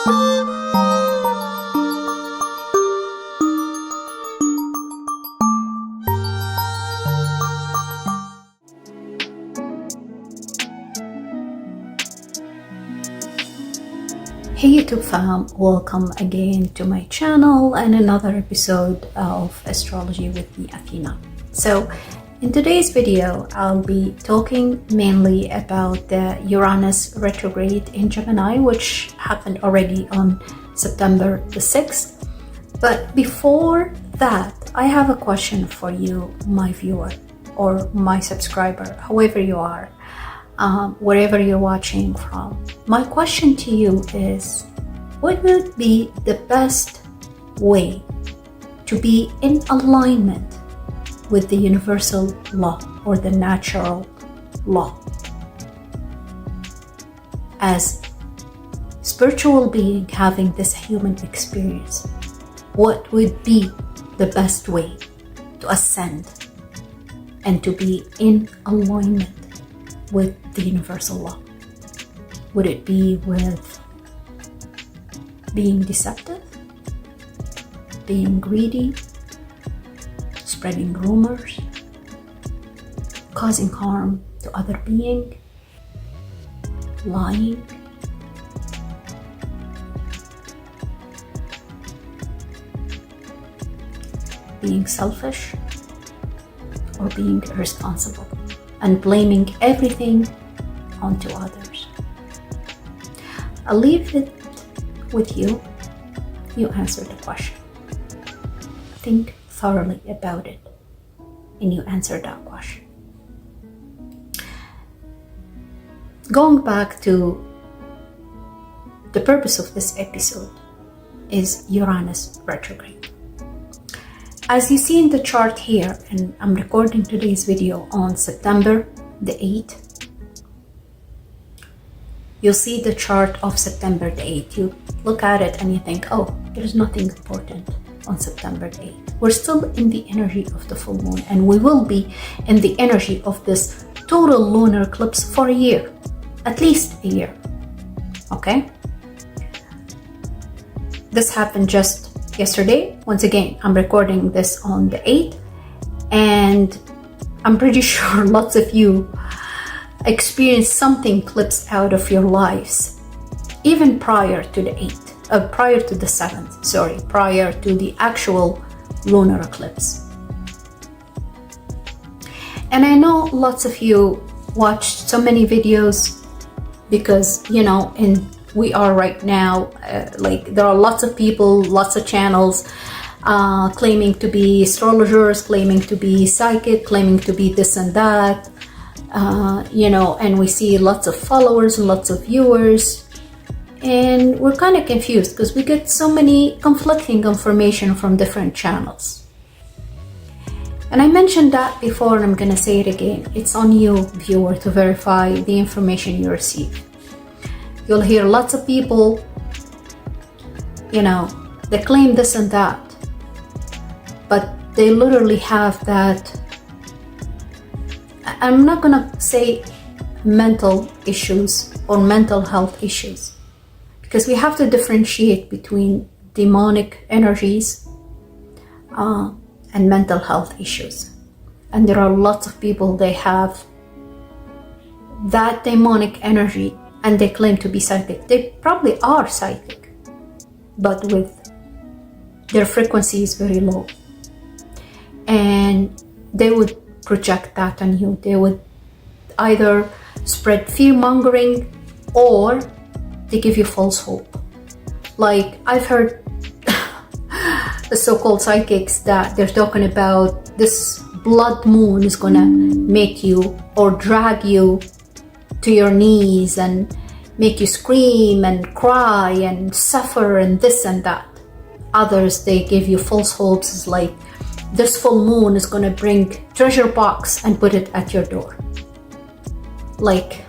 Hey YouTube fam, welcome again to my channel and another episode of Astrology with me, Athena. So in today's video, I'll be talking mainly about the Uranus retrograde in Gemini, which happened already on September the 6th. But before that, I have a question for you, my viewer or my subscriber, however you are. Wherever you're watching from. My question to you is, what would be the best way to be in alignment with the universal law or the natural law? As spiritual being having this human experience, what would be the best way to ascend and to be in alignment with the universal law? Would it be with being deceptive, being greedy, spreading rumors, causing harm to other being, lying, being selfish, or being irresponsible and blaming everything onto others? I'll leave it with you. You answer the question. Think thoroughly about it and you answer that question. Going back to the purpose of this episode is Uranus retrograde. As you see in the chart here, and I'm recording today's video on September the 8th, you'll see the chart of September the 8th. You look at it and you think, oh, there's nothing important on September the 8th. We're still in the energy of the full moon, and we will be in the energy of this total lunar eclipse for a year, at least a year, okay? This happened just yesterday. Once again, I'm recording this on the 8th, and I'm pretty sure lots of you experienced something clips out of your lives, even prior to the 8th, prior to the 7th, prior to the actual lunar eclipse. And I know lots of you watched so many videos because, you know, we are right now, like there are lots of people, lots of channels claiming to be astrologers, claiming to be psychic, claiming to be this and that, you know, and we see lots of followers and lots of viewers, and we're kind of confused because we get so many conflicting information from different channels. And I mentioned that before, and I'm gonna say it again. It's on you, viewer, to verify the information you receive. You'll hear lots of people, you know, they claim this and that, but they literally have that, I'm not gonna say mental issues or mental health issues, because we have to differentiate between demonic energies and mental health issues. And there are lots of people, they have that demonic energy and they claim to be psychic. They probably are psychic, but with their frequency is very low. And they would project that on you. They would either spread fear-mongering or they give you false hope. Like, I've heard the so-called psychics that they're talking about this blood moon is gonna make you or drag you to your knees and make you scream and cry and suffer and this and that. Others, they give you false hopes, like this full moon is gonna bring treasure box and put it at your door. Like,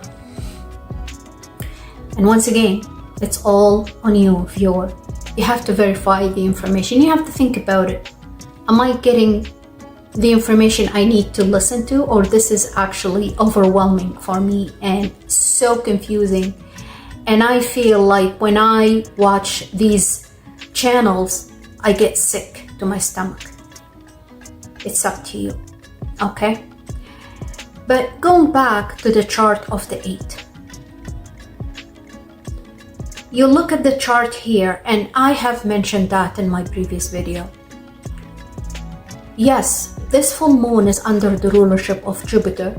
and once again, it's all on you, viewer. You have to verify the information. You have to think about it. Am I getting the information I need to listen to, or this is actually overwhelming for me and so confusing And I feel like when I watch these channels, I get sick to my stomach. It's up to you, okay? But going back to the chart of the 8. You look at the chart here, and I have mentioned that in my previous video. Yes, this full moon is under the rulership of Jupiter.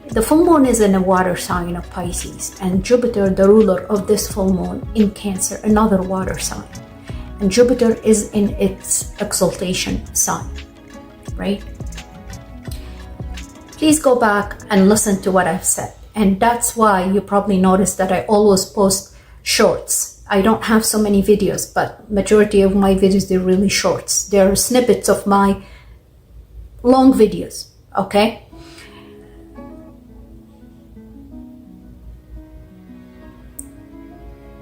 The full moon is in a water sign of Pisces, and Jupiter, the ruler of this full moon, in Cancer, another water sign. And Jupiter is in its exaltation sign, right? Please go back and listen to what I've said. And that's why you probably noticed that I always post shorts. I don't have so many videos, but majority of my videos, they're really shorts. They're snippets of my long videos, okay?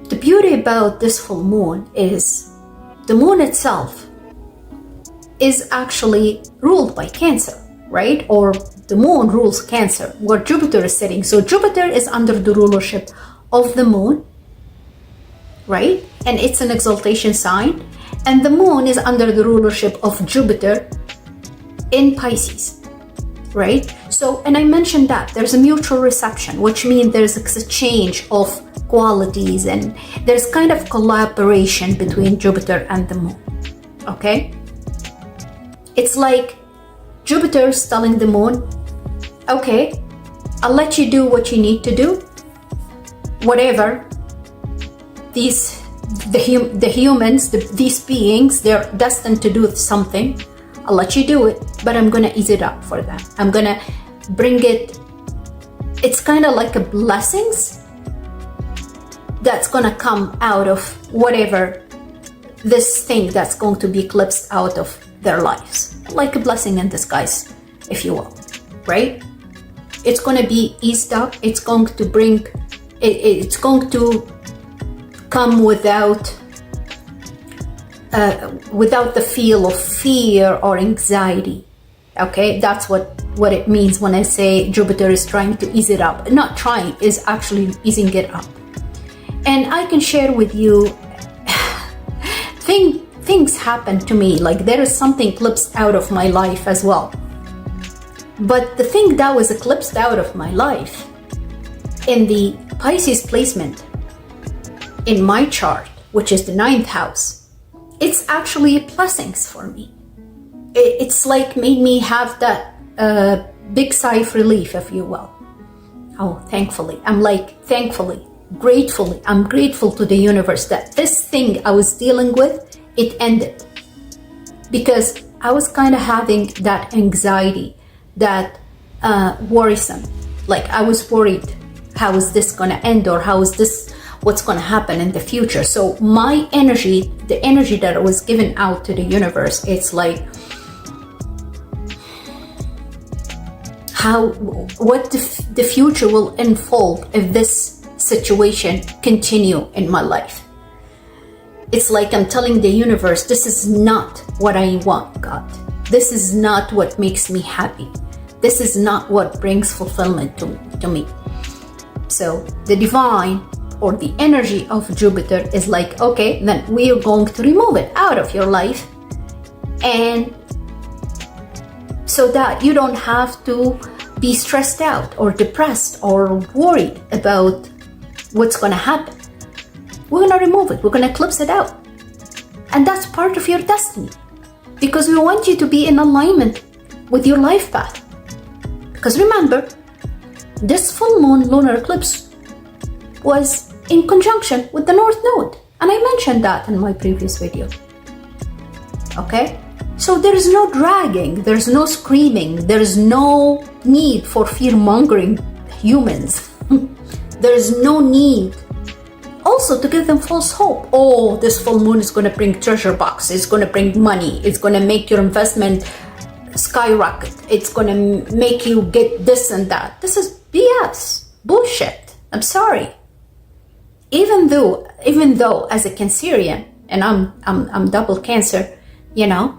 The beauty about this full moon is the moon itself is actually ruled by Cancer, right? Or the moon rules Cancer, where Jupiter is sitting. So Jupiter is under the rulership of the moon, right? And it's an exaltation sign. And the moon is under the rulership of Jupiter in Pisces, right? So, and I mentioned that there's a mutual reception, which means there's a exchange of qualities, and there's kind of collaboration between Jupiter and the moon, okay? It's like Jupiter's telling the moon, okay, I'll let you do what you need to do, whatever these these beings, they're destined to do something. I'll let you do it, but I'm gonna ease it up for them. I'm gonna bring it, it's kind of like a blessings that's gonna come out of whatever this thing that's going to be eclipsed out of their lives. Like a blessing in disguise, if you will, right? It's gonna be eased up. It's going to bring, it's going to come without the feel of fear or anxiety, okay? That's what it means when I say Jupiter is trying to ease it up. Not trying, is actually easing it up. And I can share with you, things happen to me, like there is something eclipsed out of my life as well. But the thing that was eclipsed out of my life in the Pisces placement in my chart, which is the 9th house, it's actually blessings for me. It's like made me have that big sigh of relief, if you will. Oh, thankfully. I'm like, thankfully, gratefully. I'm grateful to the universe that this thing I was dealing with, it ended. Because I was kind of having that anxiety, that worrisome. Like I was worried, how is this going to end, or how is this, what's going to happen in the future? So my energy, the energy that was given out to the universe, it's like, what the future will unfold if this situation continue in my life. It's like I'm telling the universe, this is not what I want, God. This is not what makes me happy. This is not what brings fulfillment to me. So the divine, or the energy of Jupiter, is like, okay, then we are going to remove it out of your life, and so that you don't have to be stressed out or depressed or worried about what's going to happen. We're going to remove it. We're going to eclipse it out. And that's part of your destiny, because we want you to be in alignment with your life path. Because remember, this full moon lunar eclipse was in conjunction with the North Node. And I mentioned that in my previous video. Okay? So there is no dragging, there's no screaming, there is no need for fear-mongering humans. There is no need also to give them false hope. Oh, this full moon is going to bring treasure box, it's going to bring money, it's going to make your investment skyrocket, it's going to make you get this and that. This is BS, bullshit. I'm sorry. Even though as a Cancerian, and I'm double Cancer, you know,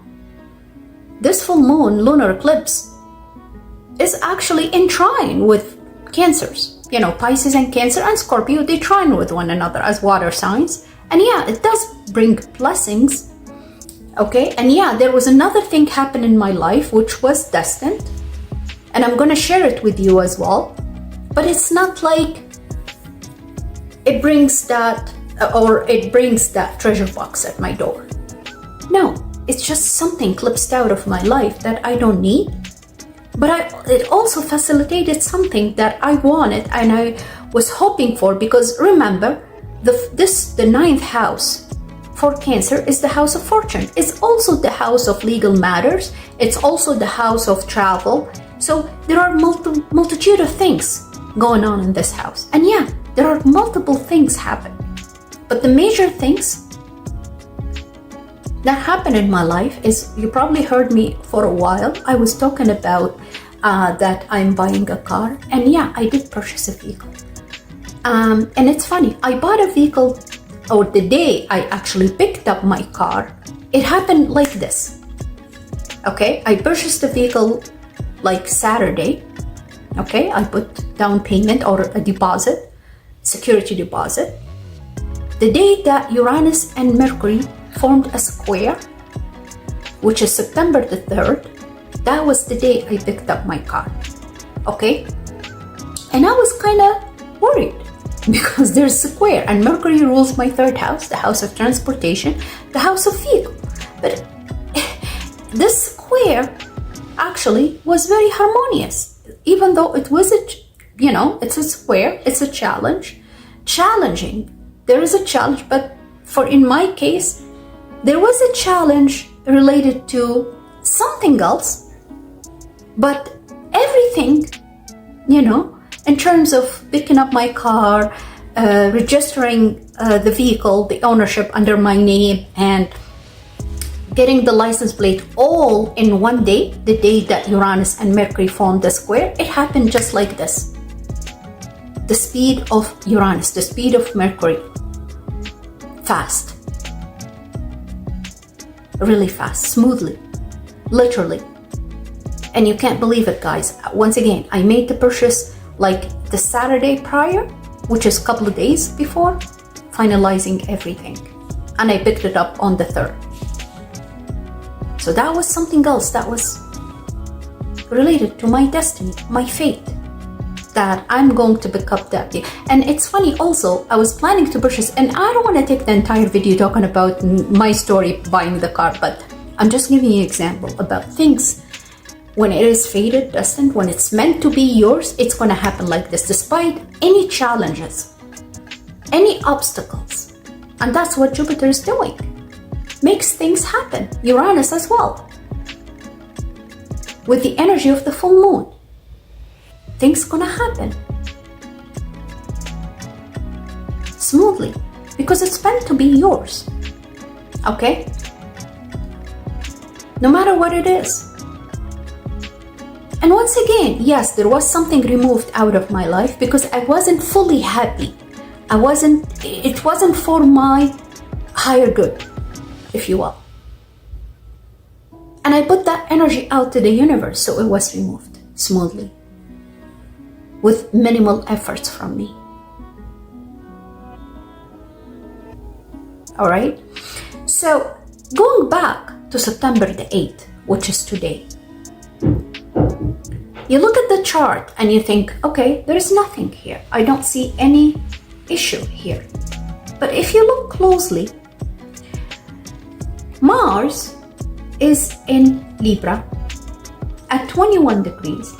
this full moon lunar eclipse is actually in trine with Cancers. You know, Pisces and Cancer and Scorpio, they trine with one another as water signs. And yeah, it does bring blessings. Okay, and yeah, there was another thing happen in my life which was destined. And I'm gonna share it with you as well. But it's not like it brings that, or it brings that treasure box at my door. No, it's just something clipped out of my life that I don't need. But it also facilitated something that I wanted and I was hoping for, because remember, the ninth house for Cancer is the house of fortune. It's also the house of legal matters. It's also the house of travel. So there are multitude of things going on in this house. And yeah, there are multiple things happen. But the major things that happened in my life is, you probably heard me for a while, I was talking about that I'm buying a car. And yeah, I did purchase a vehicle. And it's funny, I bought a vehicle, or the day I actually picked up my car, it happened like this. Okay, I purchased the vehicle like Saturday. Okay, I put down payment or a deposit, security deposit. The day that Uranus and Mercury formed a square, which is September the 3rd, that was the day I picked up my car. Okay, and I was kind of worried because there's a square and Mercury rules my third house, the house of transportation, the house of vehicle. But this square actually was very harmonious, even though it was it's a square, it's a challenging. There is a challenge, but in my case, there was a challenge related to something else, but everything, in terms of picking up my car, registering the vehicle, the ownership under my name, and getting the license plate all in one day, the day that Uranus and Mercury formed the square, it happened just like this. The speed of Uranus, the speed of Mercury, fast, really fast, smoothly, literally. And you can't believe it, guys. Once again, I made the purchase like the Saturday prior, which is a couple of days before, finalizing everything. And I picked it up on the 3rd. So that was something else that was related to my destiny, my fate, that I'm going to pick up that day. And it's funny also, I was planning to purchase, and I don't want to take the entire video talking about my story buying the car, but I'm just giving you an example about things. When it is fated, destined, when it's meant to be yours, it's going to happen like this, despite any challenges, any obstacles. And that's what Jupiter is doing. Makes things happen. Uranus as well. With the energy of the full moon, things gonna happen smoothly because it's meant to be yours. Okay? No matter what it is. And once again, yes, there was something removed out of my life because I wasn't fully happy. It wasn't for my higher good, if you will. And I put that energy out to the universe, so it was removed smoothly, with minimal efforts from me. All right? So, going back to September the 8th, which is today, you look at the chart and you think, okay, there is nothing here. I don't see any issue here. But if you look closely, Mars is in Libra at 21 degrees,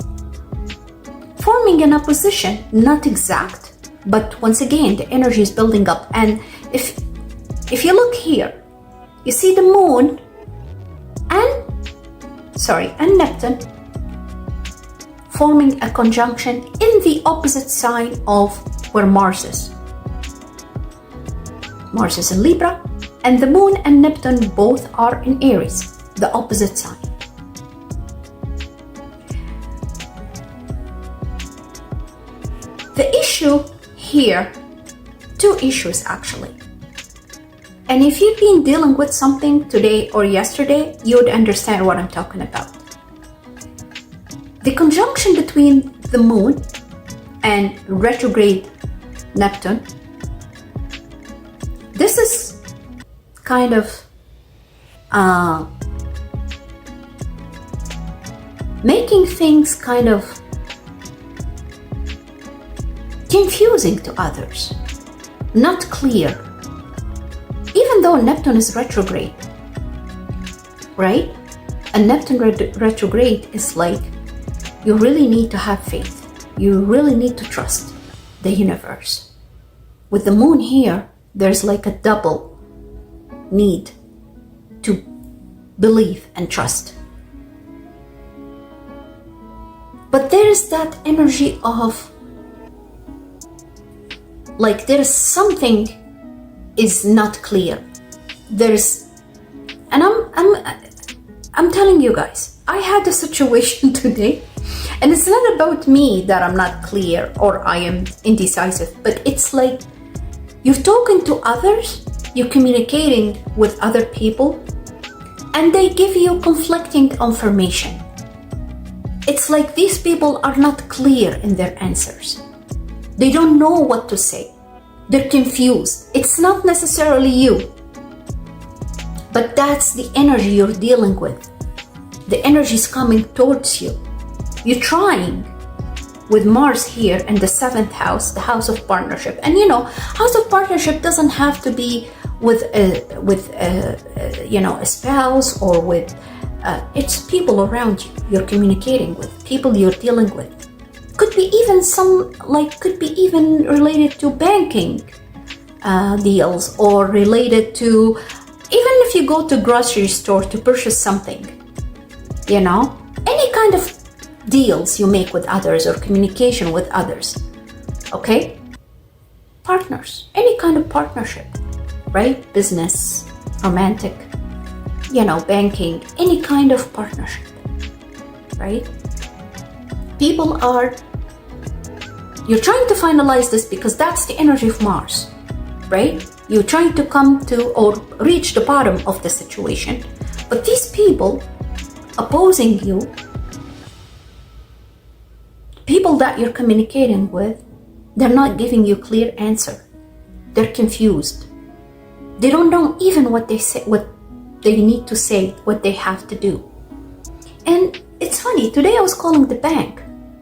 forming in a position, not exact, but once again, the energy is building up. And if you look here, you see the moon and Neptune forming a conjunction in the opposite sign of where Mars is. Mars is in Libra, and the moon and Neptune both are in Aries, the opposite sign. The issue here, two issues actually. And if you've been dealing with something today or yesterday, you would understand what I'm talking about. The conjunction between the moon and retrograde Neptune, this is kind of making things kind of confusing to others, not clear. Even though Neptune is retrograde, right? And Neptune retrograde is like, you really need to have faith. You really need to trust the universe. With the moon here, there's like a double need to believe and trust. But there is that energy of like there is something is not clear. There's, and I'm telling you guys, I had a situation today, and it's not about me that I'm not clear or I am indecisive, but it's like you're talking to others, you're communicating with other people, and they give you conflicting information. It's like these people are not clear in their answers. They don't know what to say. They're confused. It's not necessarily you, but that's the energy you're dealing with. The energy is coming towards you. You're trying with Mars here in the 7th house, the house of partnership. And you know, house of partnership doesn't have to be with a spouse or with, it's people around you you're communicating with, people you're dealing with. Could be even could be even related to banking deals, or related to, even if you go to grocery store to purchase something, you know, any kind of deals you make with others or communication with others, okay? Partners, any kind of partnership, right? Business, romantic, you know, banking, any kind of partnership, right? People are, you're trying to finalize this because that's the energy of Mars, right? You're trying to come to or reach the bottom of the situation. But these people opposing you, people that you're communicating with, they're not giving you clear answer. They're confused. They don't know even what they say, what they need to say, what they have to do. And it's funny, today I was calling the bank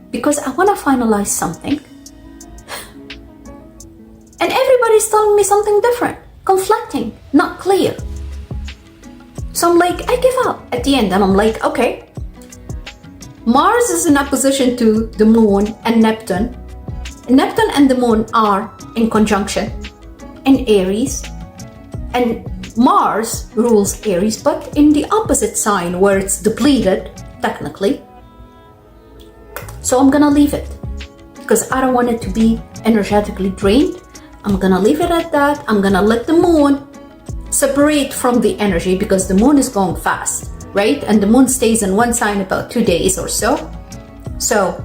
because I want to finalize something. And everybody's telling me something different, conflicting, not clear. So I'm like, I give up at the end, and I'm like, okay, Mars is in opposition to the moon and Neptune. Neptune and the moon are in conjunction in Aries, and Mars rules Aries, but in the opposite sign where it's depleted, technically. So I'm gonna leave it because I don't want it to be energetically drained. I'm gonna leave it at that. I'm gonna let the moon separate from the energy because the moon is going fast, right? And the moon stays in one sign about 2 days or so. So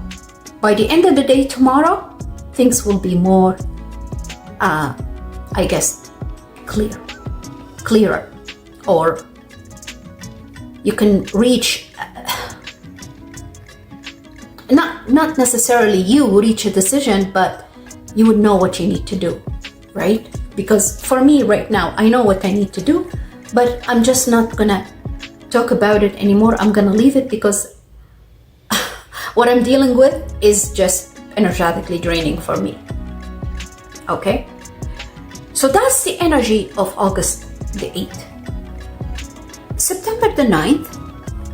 by the end of the day tomorrow, things will be more, I guess, clearer, or you can reach, not necessarily you reach a decision, but you would know what you need to do, right? Because for me right now, I know what I need to do, but I'm just not gonna talk about it anymore. I'm gonna leave it because what I'm dealing with is just energetically draining for me, okay? So that's the energy of August the 8th. September the 9th,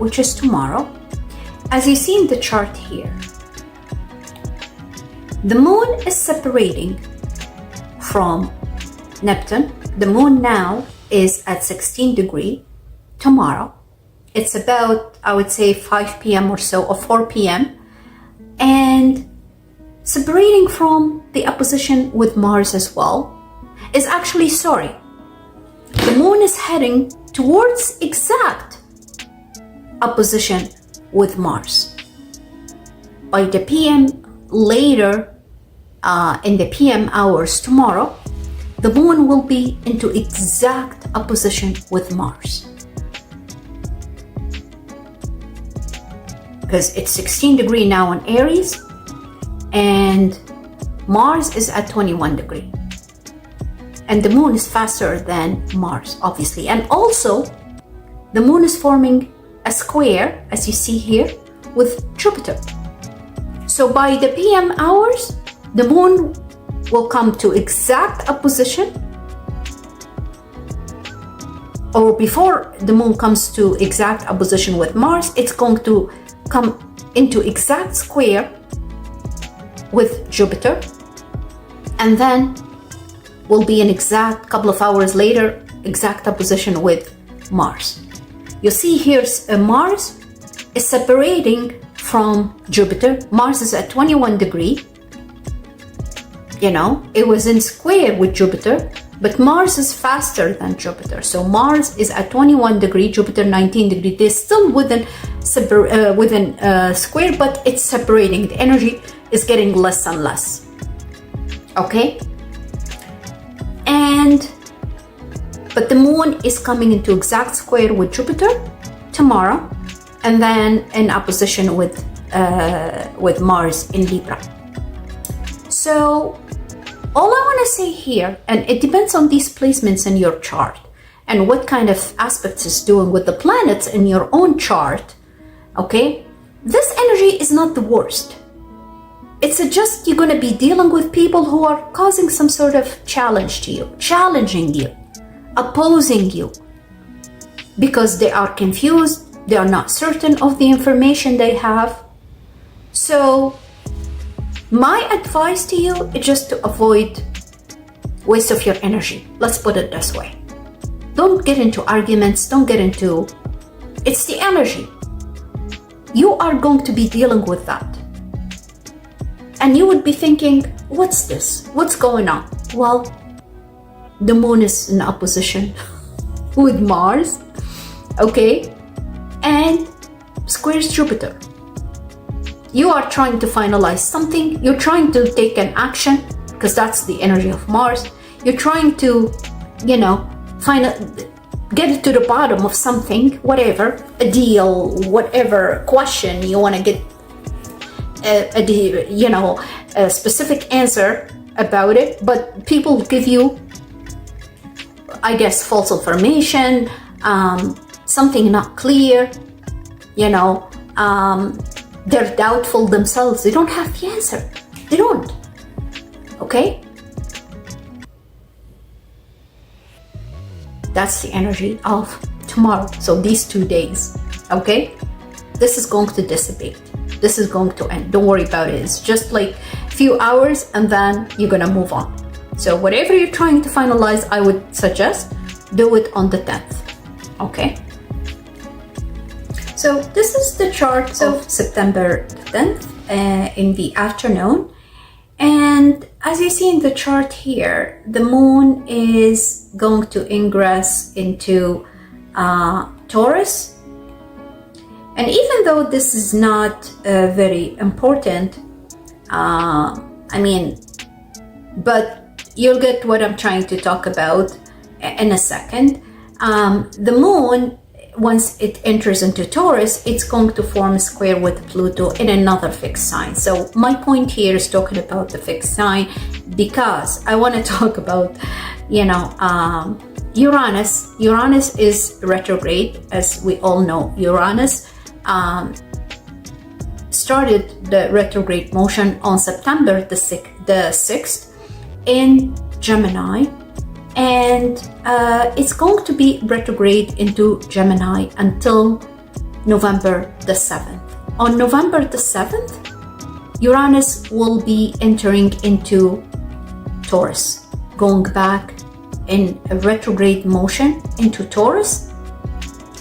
which is tomorrow, as you see in the chart here, the moon is separating from Neptune. The moon now is at 16 degrees tomorrow. It's about, I would say, 5 p.m. or so, or 4 p.m. And separating from the opposition with Mars as well is actually, sorry, the moon is heading towards exact opposition with Mars. By the PM later, in the PM hours tomorrow, the moon will be into exact opposition with Mars. Because it's 16 degrees now in Aries, and Mars is at 21 degree. And the moon is faster than Mars, obviously. And also, the moon is forming a square, as you see here, with Jupiter. So by the PM hours, the moon will come to exact opposition, or before the moon comes to exact opposition with Mars, it's going to come into exact square with Jupiter, and then will be an exact couple of hours later, exact opposition with Mars. You see here, Mars is separating from Jupiter. Mars is at 21 degree. You know, it was in square with Jupiter, but Mars is faster than Jupiter. So Mars is at 21 degree, Jupiter 19 degree. They're still within square, but it's separating. The energy is getting less and less. Okay? But the moon is coming into exact square with Jupiter tomorrow, and then in opposition with Mars in Libra. So all I want to say here, and it depends on these placements in your chart and what kind of aspects it's doing with the planets in your own chart, okay? This energy is not the worst. It's just you're going to be dealing with people who are causing some sort of challenge to you, challenging you, opposing you, because they are confused, they are not certain of the information they have. So my advice to you is just to avoid waste of your energy. Let's put it this way. Don't get into arguments, it's the energy. You are going to be dealing with that. And you would be thinking, what's this? What's going on? Well, the moon is in opposition with Mars, okay? And squares Jupiter. You are trying to finalize something. You're trying to take an action, because that's the energy of Mars. You're trying to, get it to the bottom of something, whatever, a deal, whatever question you want to get a specific answer about it, but people give you, I guess, false information, something not clear, they're doubtful themselves. They don't have the answer. They don't. Okay? That's the energy of tomorrow. So these 2 days, okay? This is going to dissipate. This is going to end. Don't worry about it. It's just like a few hours and then you're going to move on. So whatever you're trying to finalize, I would suggest do it on the 10th, okay? So this is the chart of September 10th in the afternoon. And as you see in the chart here, the moon is going to ingress into Taurus. And even though this is not very important, but you'll get what I'm trying to talk about in a second. The moon, once it enters into Taurus, it's going to form a square with Pluto in another fixed sign. So my point here is talking about the fixed sign, because I want to talk about, Uranus. Uranus is retrograde, as we all know. Uranus started the retrograde motion on September the 6th in Gemini. And it's going to be retrograde into Gemini until November the 7th. On November the 7th, Uranus will be entering into Taurus, going back in a retrograde motion into Taurus,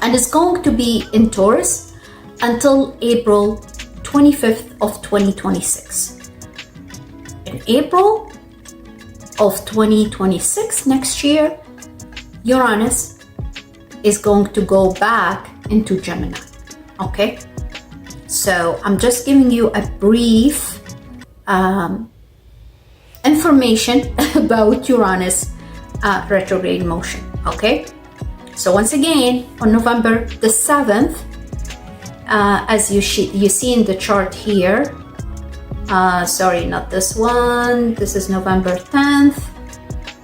and it's going to be in Taurus until April 25th of 2026. In April of 2026, next year, Uranus is going to go back into Gemini, okay? So I'm just giving you a brief information about Uranus retrograde motion, okay? So once again, on November the 7th, as you see in the chart here, Sorry, not this one. This is November 10th,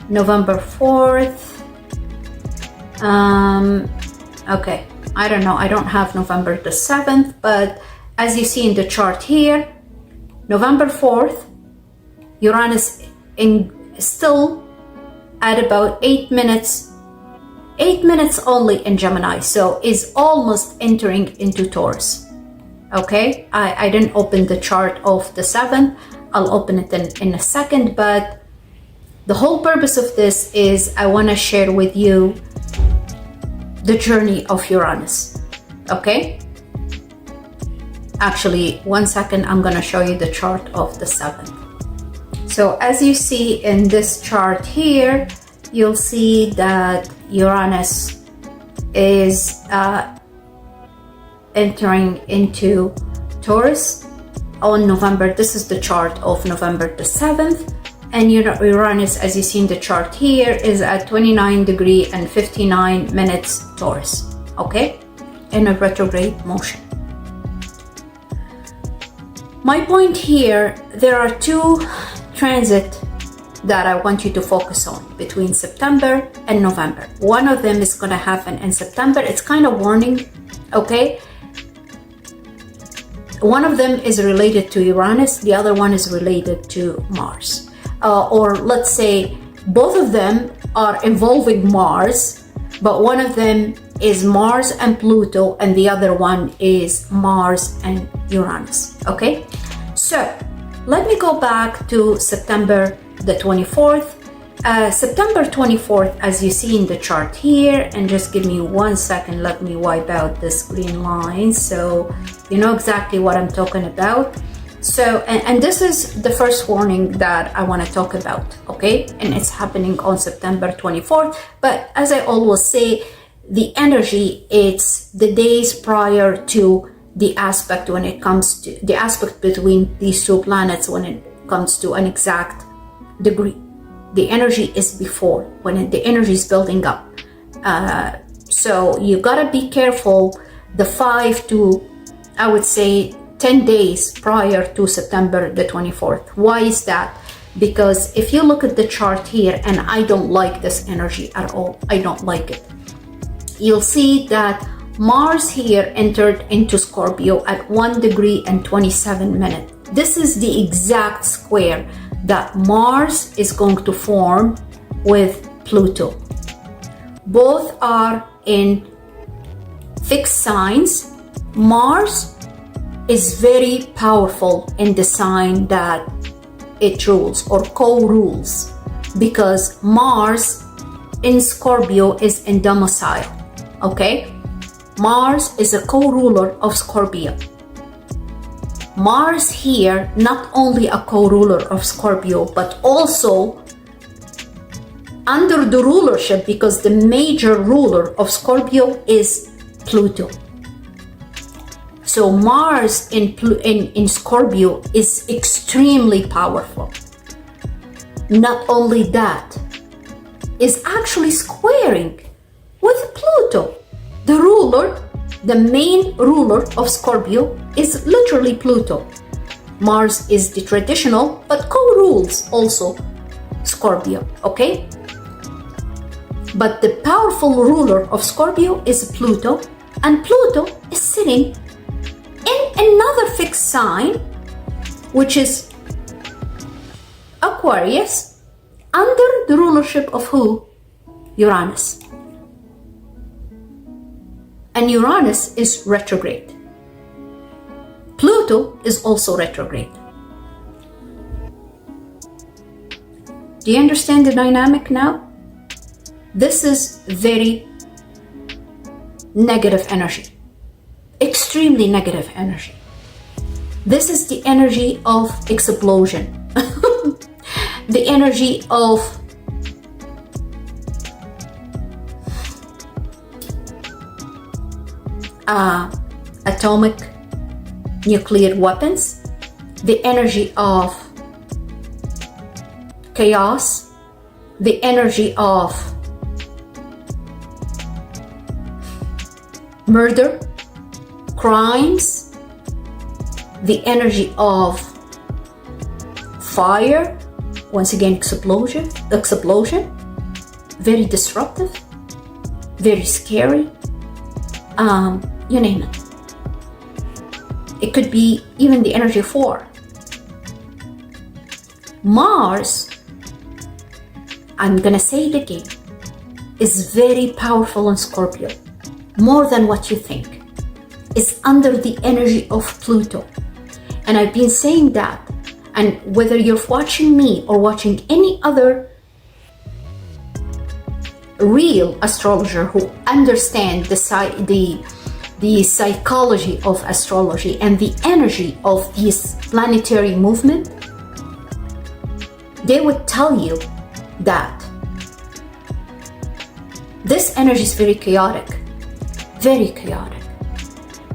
November 4th. Okay, I don't know. I don't have November the 7th, but as you see in the chart here, November 4th, Uranus still at about 8 minutes only in Gemini, so is almost entering into Taurus. Okay, I didn't open the chart of the 7th. I'll open it in a second, but the whole purpose of this is I want to share with you the journey of Uranus. Okay, actually, one second, I'm going to show you the chart of the 7th. So as you see in this chart here, you'll see that Uranus is entering into Taurus on November. This is the chart of November the 7th, and Uranus, as you see in the chart here, is at 29 degrees and 59 minutes Taurus, okay, in a retrograde motion. My point here, there are two transits that I want you to focus on between September and November. One of them is going to happen in September. It's kind of warning, okay? One of them is related to Uranus, the other one is related to Mars. Or let's say both of them are involving Mars, but one of them is Mars and Pluto, and the other one is Mars and Uranus, okay? So let me go back to September the 24th. September 24th, as you see in the chart here, and just give me 1 second, let me wipe out this green line so you know exactly what I'm talking about. So, and this is the first warning that I want to talk about, okay? And it's happening on September 24th, but as I always say, the energy, it's the days prior to the aspect when it comes to the aspect between these two planets when it comes to an exact degree. The energy is before, when the energy is building up. So you gotta be careful the 5 to, I would say, 10 days prior to September the 24th. Why is that? Because if you look at the chart here, and I don't like this energy at all, I don't like it. You'll see that Mars here entered into Scorpio at 1 degree and 27 minutes. This is the exact square that Mars is going to form with Pluto. Both are in fixed signs. Mars is very powerful in the sign that it rules or co-rules, because Mars in Scorpio is in domicile, okay? Mars is a co-ruler of Scorpio. Mars here, not only a co-ruler of Scorpio, but also under the rulership, because the major ruler of Scorpio is Pluto. So Mars in Scorpio is extremely powerful. Not only that, is actually squaring with Pluto. The ruler, the main ruler of Scorpio is literally Pluto. Mars is the traditional, but co-rules also Scorpio, okay? But the powerful ruler of Scorpio is Pluto, and Pluto is sitting in another fixed sign, which is Aquarius, under the rulership of who? Uranus. And Uranus is retrograde. Pluto is also retrograde. Do you understand the dynamic now? This is very negative energy, extremely negative energy. This is the energy of explosion, the energy of atomic nuclear weapons, the energy of chaos, the energy of murder, crimes, the energy of fire, once again, explosion, very disruptive, very scary, you name it. It could be even the energy of war. Mars, I'm gonna say it again, is very powerful in Scorpio, more than what you think. It's under the energy of Pluto. And I've been saying that, and whether you're watching me or watching any other real astrologer who understand the psychology of astrology and the energy of this planetary movement, they would tell you that this energy is very chaotic,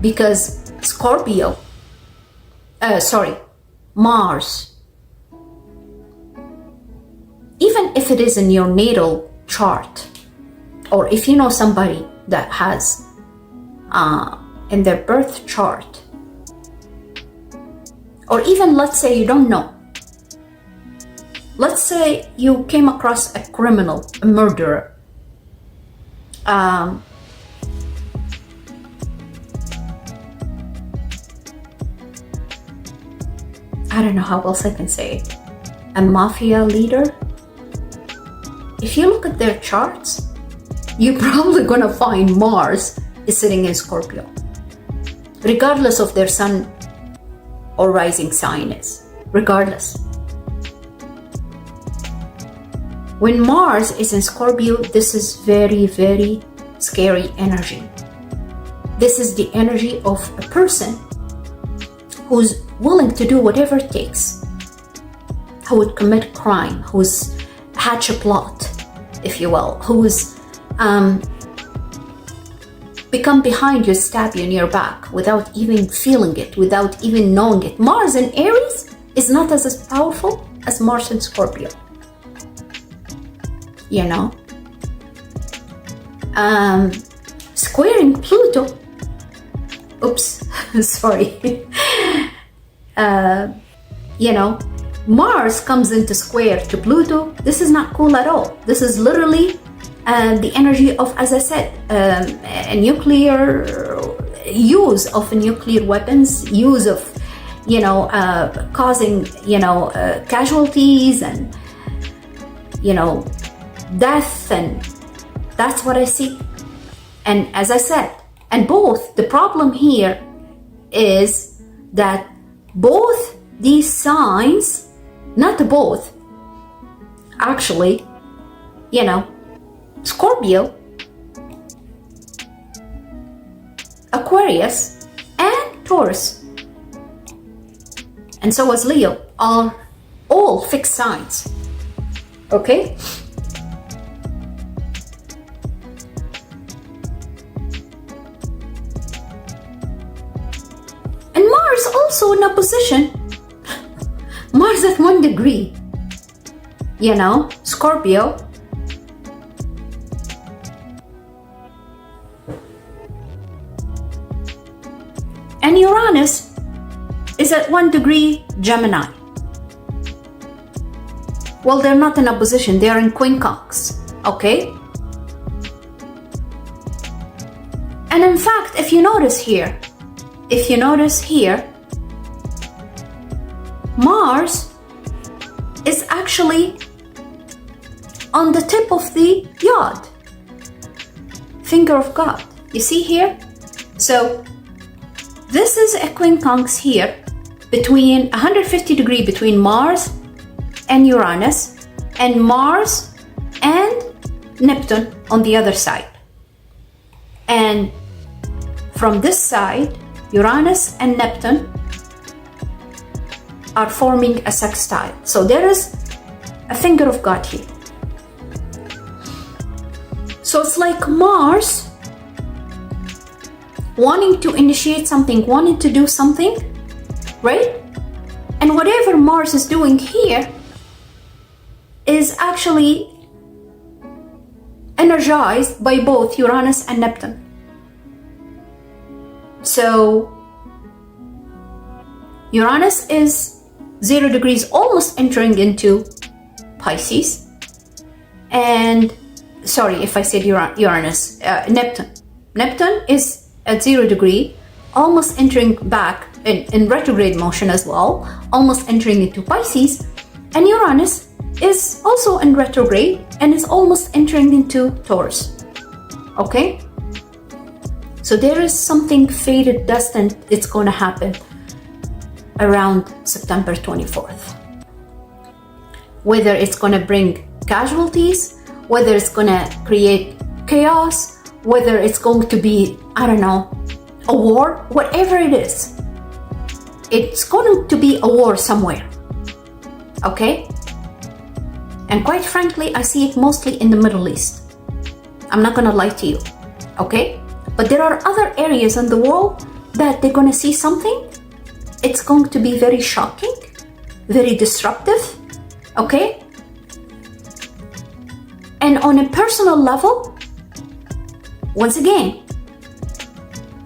because Mars, even if it is in your natal chart, or if you know somebody that has in their birth chart, or even let's say you don't know, let's say you came across a criminal, a murderer, I don't know how else I can say it, a mafia leader. If you look at their charts, you're probably gonna find Mars is sitting in Scorpio, regardless of their sun or rising sign is, regardless. When Mars is in Scorpio, this is very, very scary energy. This is the energy of a person who's willing to do whatever it takes, who would commit crime, who's hatch a plot, if you will, who's become behind you, stab you in your back without even feeling it, without even knowing it. Mars in Aries is not as powerful as Mars in Scorpio. You know, squaring Pluto, oops, sorry, you know, Mars comes into square to Pluto. This is not cool at all. This is literally the energy of, as I said, a nuclear use of nuclear weapons, use of, you know, causing, you know, casualties and, you know, death, and that's what I see. And as I said, and both, the problem here is that both these signs, not both, actually, you know, Scorpio, Aquarius, and Taurus, and so was Leo, are all fixed signs, okay? Also in opposition, Mars at 1 degree, you know, Scorpio, and Uranus is at 1 degree Gemini. Well, they're not in opposition, they are in quincunx, okay? And in fact, if you notice here, Mars is actually on the tip of the yod, finger of God. You see here? So this is a quincunx here between 150 degrees between Mars and Uranus, and Mars and Neptune on the other side. And from this side, Uranus and Neptune are forming a sextile. So there is a finger of God here. So it's like Mars wanting to initiate something, wanting to do something, right? And whatever Mars is doing here is actually energized by both Uranus and Neptune. So Uranus is 0 degrees almost entering into Pisces. And sorry if I said Uranus, Neptune. Neptune is at 0 degree, almost entering back in retrograde motion as well, almost entering into Pisces. And Uranus is also in retrograde and is almost entering into Taurus. Okay? So there is something fated, destined, it's going to happen around September 24th. Whether it's going to bring casualties, whether it's going to create chaos, whether it's going to be, I don't know, a war, whatever it is, it's going to be a war somewhere. Okay? And quite frankly, I see it mostly in the Middle East. I'm not going to lie to you. Okay? But there are other areas in the world that they're going to see something. It's going to be very shocking, very disruptive. Okay? And on a personal level, once again,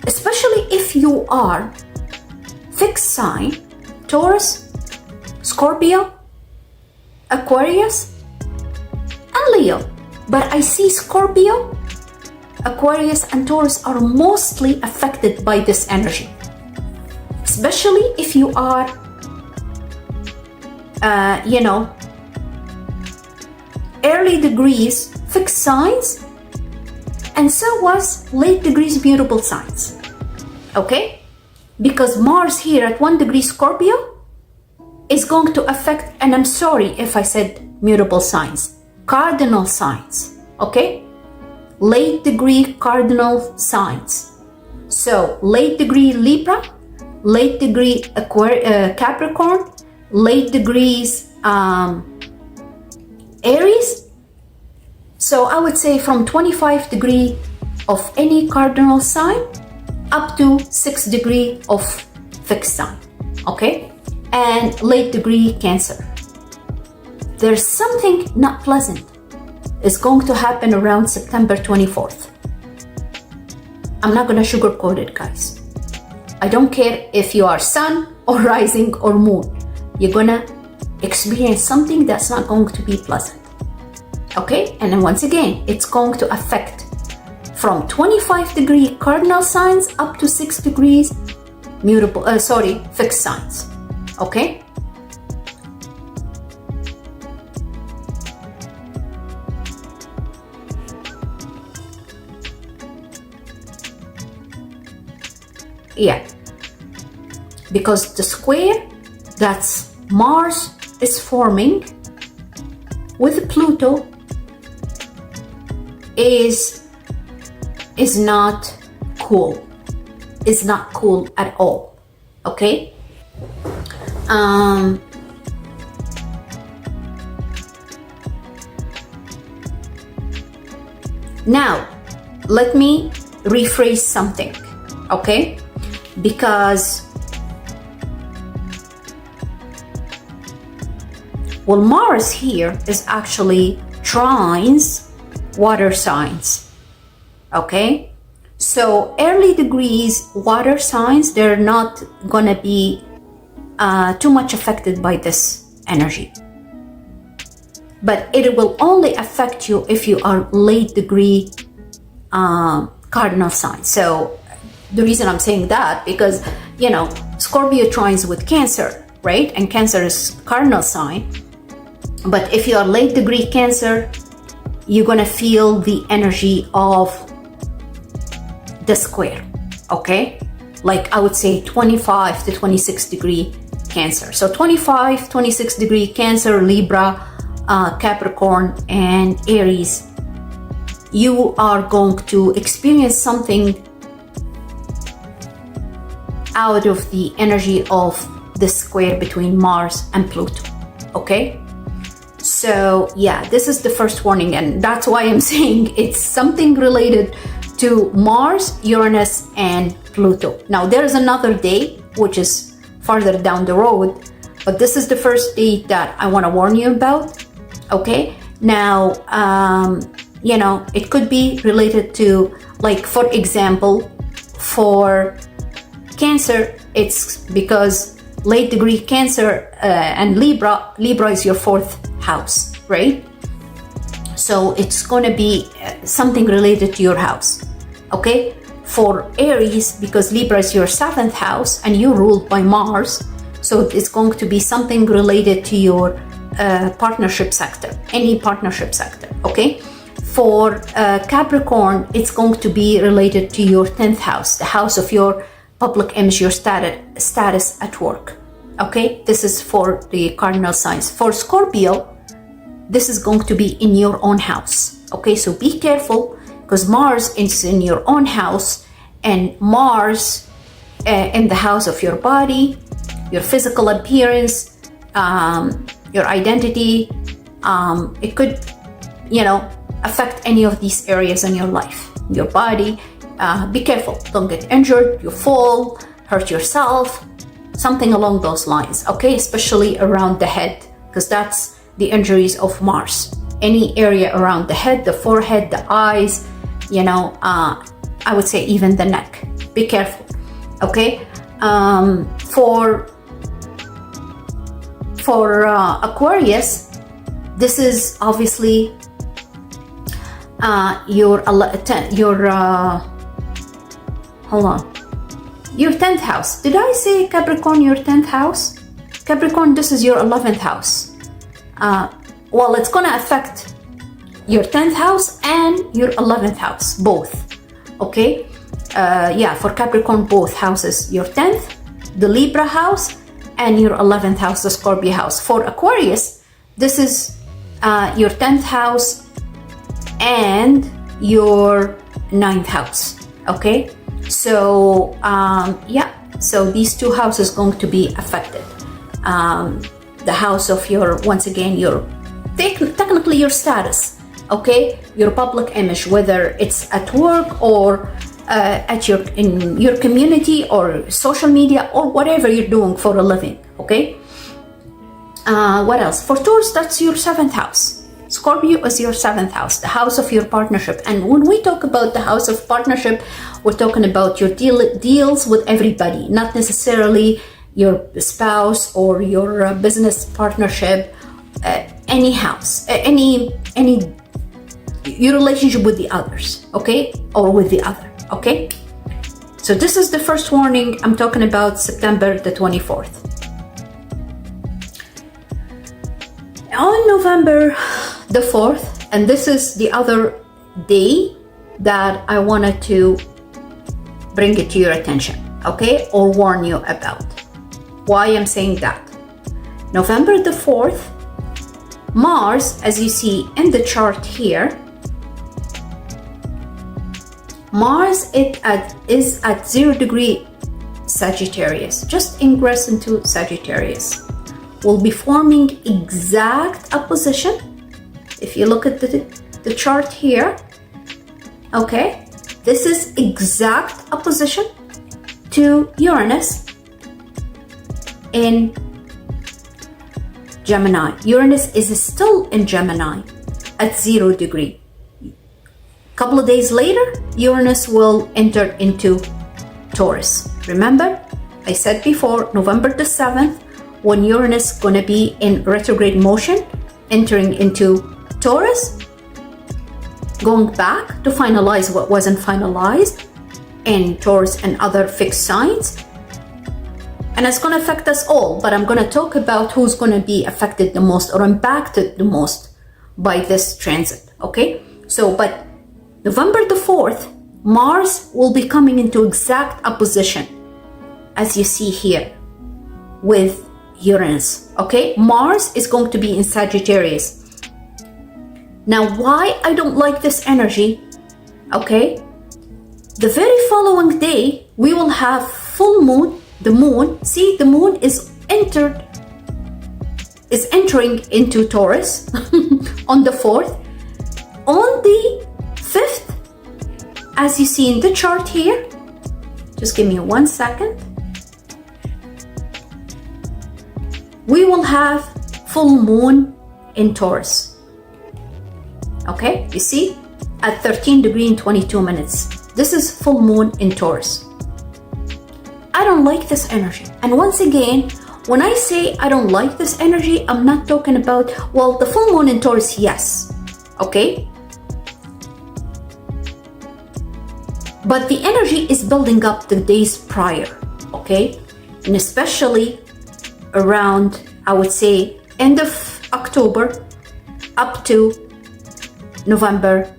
especially if you are fixed sign, Taurus, Scorpio, Aquarius, and Leo. But I see Scorpio, Aquarius, and Taurus are mostly affected by this energy. Especially if you are, early degrees fixed signs, and so was late degrees mutable signs. Okay? Because Mars here at 1 degree Scorpio is going to affect, and I'm sorry if I said mutable signs, cardinal signs. Okay? Late degree cardinal signs. So late degree Libra, late degree Capricorn, late degrees Aries. So I would say from 25 degree of any cardinal sign up to 6 degree of fixed sign. Okay? And late degree Cancer. There's something not pleasant is going to happen around September 24th. I'm not gonna sugarcoat it, guys. I don't care if you are sun or rising or moon. You're gonna experience something that's not going to be pleasant. Okay? And then once again, it's going to affect from 25 degree cardinal signs up to 6 degrees fixed signs. Okay? Yeah, because the square that's Mars is forming with Pluto is not cool. Is not cool at all. Okay? Now, let me rephrase something. Okay? Because Mars here is actually trines water signs. Okay, so early degrees water signs, they're not gonna be too much affected by this energy, but it will only affect you if you are late degree cardinal signs. So the reason I'm saying that, because, Scorpio trines with Cancer, right? And Cancer is cardinal sign. But if you are late degree Cancer, you're gonna feel the energy of the square, okay? Like I would say 25 to 26 degree Cancer. So 25, 26 degree Cancer, Libra, Capricorn, and Aries, you are going to experience something out of the energy of the square between Mars and Pluto. Okay? So yeah, this is the first warning, and that's why I'm saying it's something related to Mars, Uranus, and Pluto. Now there is another day which is farther down the road, but this is the first date that I want to warn you about. Okay? Now, it could be related to, like, for example, for Cancer, it's because late degree Cancer and Libra. Libra is your 4th house, right? So it's going to be something related to your house, okay? For Aries, because Libra is your 7th house and you're ruled by Mars, so it's going to be something related to your partnership sector, any partnership sector, okay? For Capricorn, it's going to be related to your 10th house, the house of your public image, your status at work, okay? This is for the cardinal signs. For Scorpio, this is going to be in your own house, okay? So be careful, because Mars is in your own house, and Mars in the house of your body, your physical appearance, your identity. It could, affect any of these areas in your life, your body. Be careful, don't get injured, you fall, hurt yourself, something along those lines, okay? Especially around the head, because that's the injuries of Mars. Any area around the head, the forehead, the eyes, I would say even the neck. Be careful, okay? For Aquarius, this is obviously your 10th house. Did I say Capricorn, your 10th house? Capricorn, this is your 11th house. Well, it's going to affect your 10th house and your 11th house, both, okay? For Capricorn, both houses, your 10th, the Libra house, and your 11th house, the Scorpio house. For Aquarius, this is your 10th house and your 9th house, okay? So, so these two houses going to be affected. The house of your, once again, your technically your status, okay? Your public image, whether it's at work or in your community or social media or whatever you're doing for a living, okay? What else? For Taurus, that's your 7th house. Scorpio is your 7th house, the house of your partnership. And when we talk about the house of partnership, we're talking about your deals with everybody, not necessarily your spouse or your business partnership, any house, your relationship with the others, okay? Or with the other, okay? So this is the first warning. I'm talking about September the 24th. On November the 4th, and this is the other day that I wanted to bring it to your attention, okay? Or warn you about. Why I'm saying that. November the 4th, Mars, as you see in the chart here, Mars is at 0 degree Sagittarius, just ingress into Sagittarius, will be forming exact opposition. If you look at the chart here, okay, this is exact opposition to Uranus in Gemini. Uranus is still in Gemini at 0 degree. Couple of days later, Uranus will enter into Taurus. Remember, I said before, November the 7th, when Uranus gonna be in retrograde motion, entering into Taurus, going back to finalize what wasn't finalized in Taurus and other fixed signs. And it's gonna affect us all, but I'm gonna talk about who's gonna be affected the most or impacted the most by this transit, okay? So, but November the 4th, Mars will be coming into exact opposition, as you see here, with Uranus, okay? Mars is going to be in Sagittarius. Now, why I don't like this energy, okay? The very following day, we will have full moon, the moon. See, the moon is entering into Taurus on the 4th. On the 5th, as you see in the chart here, just give me 1 second. We will have full moon in Taurus. Okay, you see, at 13 degrees and 22 minutes. This is full moon in Taurus. I don't like this energy. And once again, When I say I don't like this energy, I'm not talking about, well, the full moon in Taurus, yes, okay? But the energy is building up the days prior, okay? And especially around, I would say, end of October up to November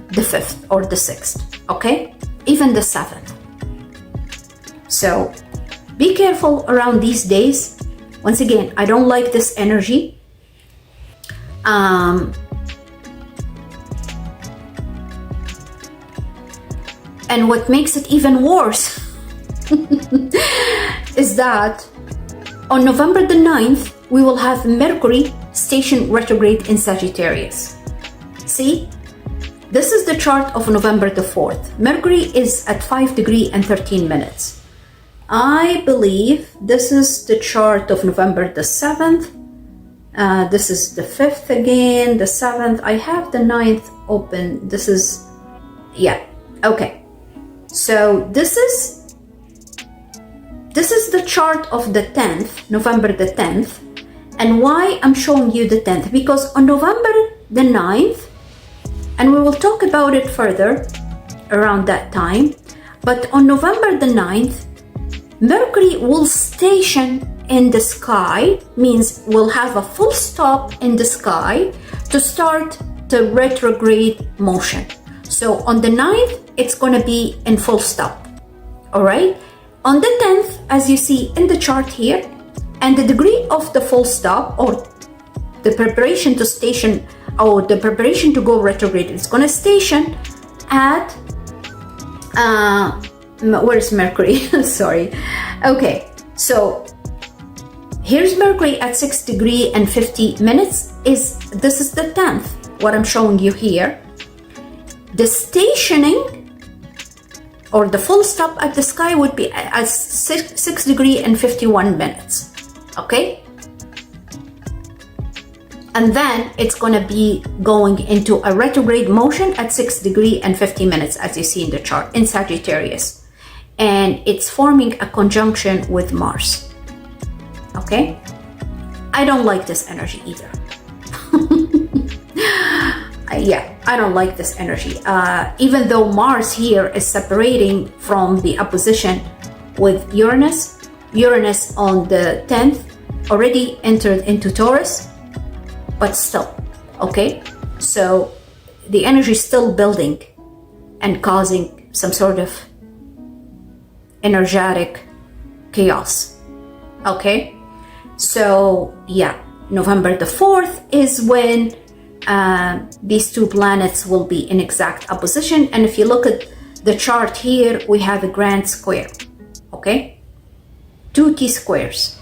the 5th or the 6th, okay? Even the 7th. So be careful around these days. Once again, I don't like this energy. And what makes it even worse is that on November the 9th, we will have Mercury station retrograde in Sagittarius. See, this is the chart of November the 4th. Mercury is at 5 degrees and 13 minutes. I believe this is the chart of November the 7th. This is the 5th again, the 7th. I have the 9th open. This is, yeah, okay. So this is the chart of the 10th, November the 10th. And why I'm showing you the 10th? Because on November the 9th, and we will talk about it further around that time, but on November the 9th, Mercury will station in the sky, means we'll have a full stop in the sky to start the retrograde motion. So on the 9th, it's going to be in full stop, all right? On the 10th, as you see in the chart here, and the degree of the full stop or the preparation to station or the preparation to go retrograde, it's going to station at, where's Mercury? Sorry. Okay, so here's Mercury at 6 degrees and 50 minutes. This is the 10th, what I'm showing you here. The stationing or the full stop at the sky would be at 6 degrees and 51 minutes, okay? And then it's gonna be going into a retrograde motion at 6 degrees and 50 minutes, as you see in the chart, in Sagittarius. And it's forming a conjunction with Mars, okay? I don't like this energy either. Yeah, I don't like this energy. Even though Mars here is separating from the opposition with Uranus. Uranus on the 10th already entered into Taurus, but still, okay? So the energy is still building and causing some sort of energetic chaos, okay? So yeah, November the 4th is when these two planets will be in exact opposition. And if you look at the chart here, we have a grand square, okay? Two T-squares,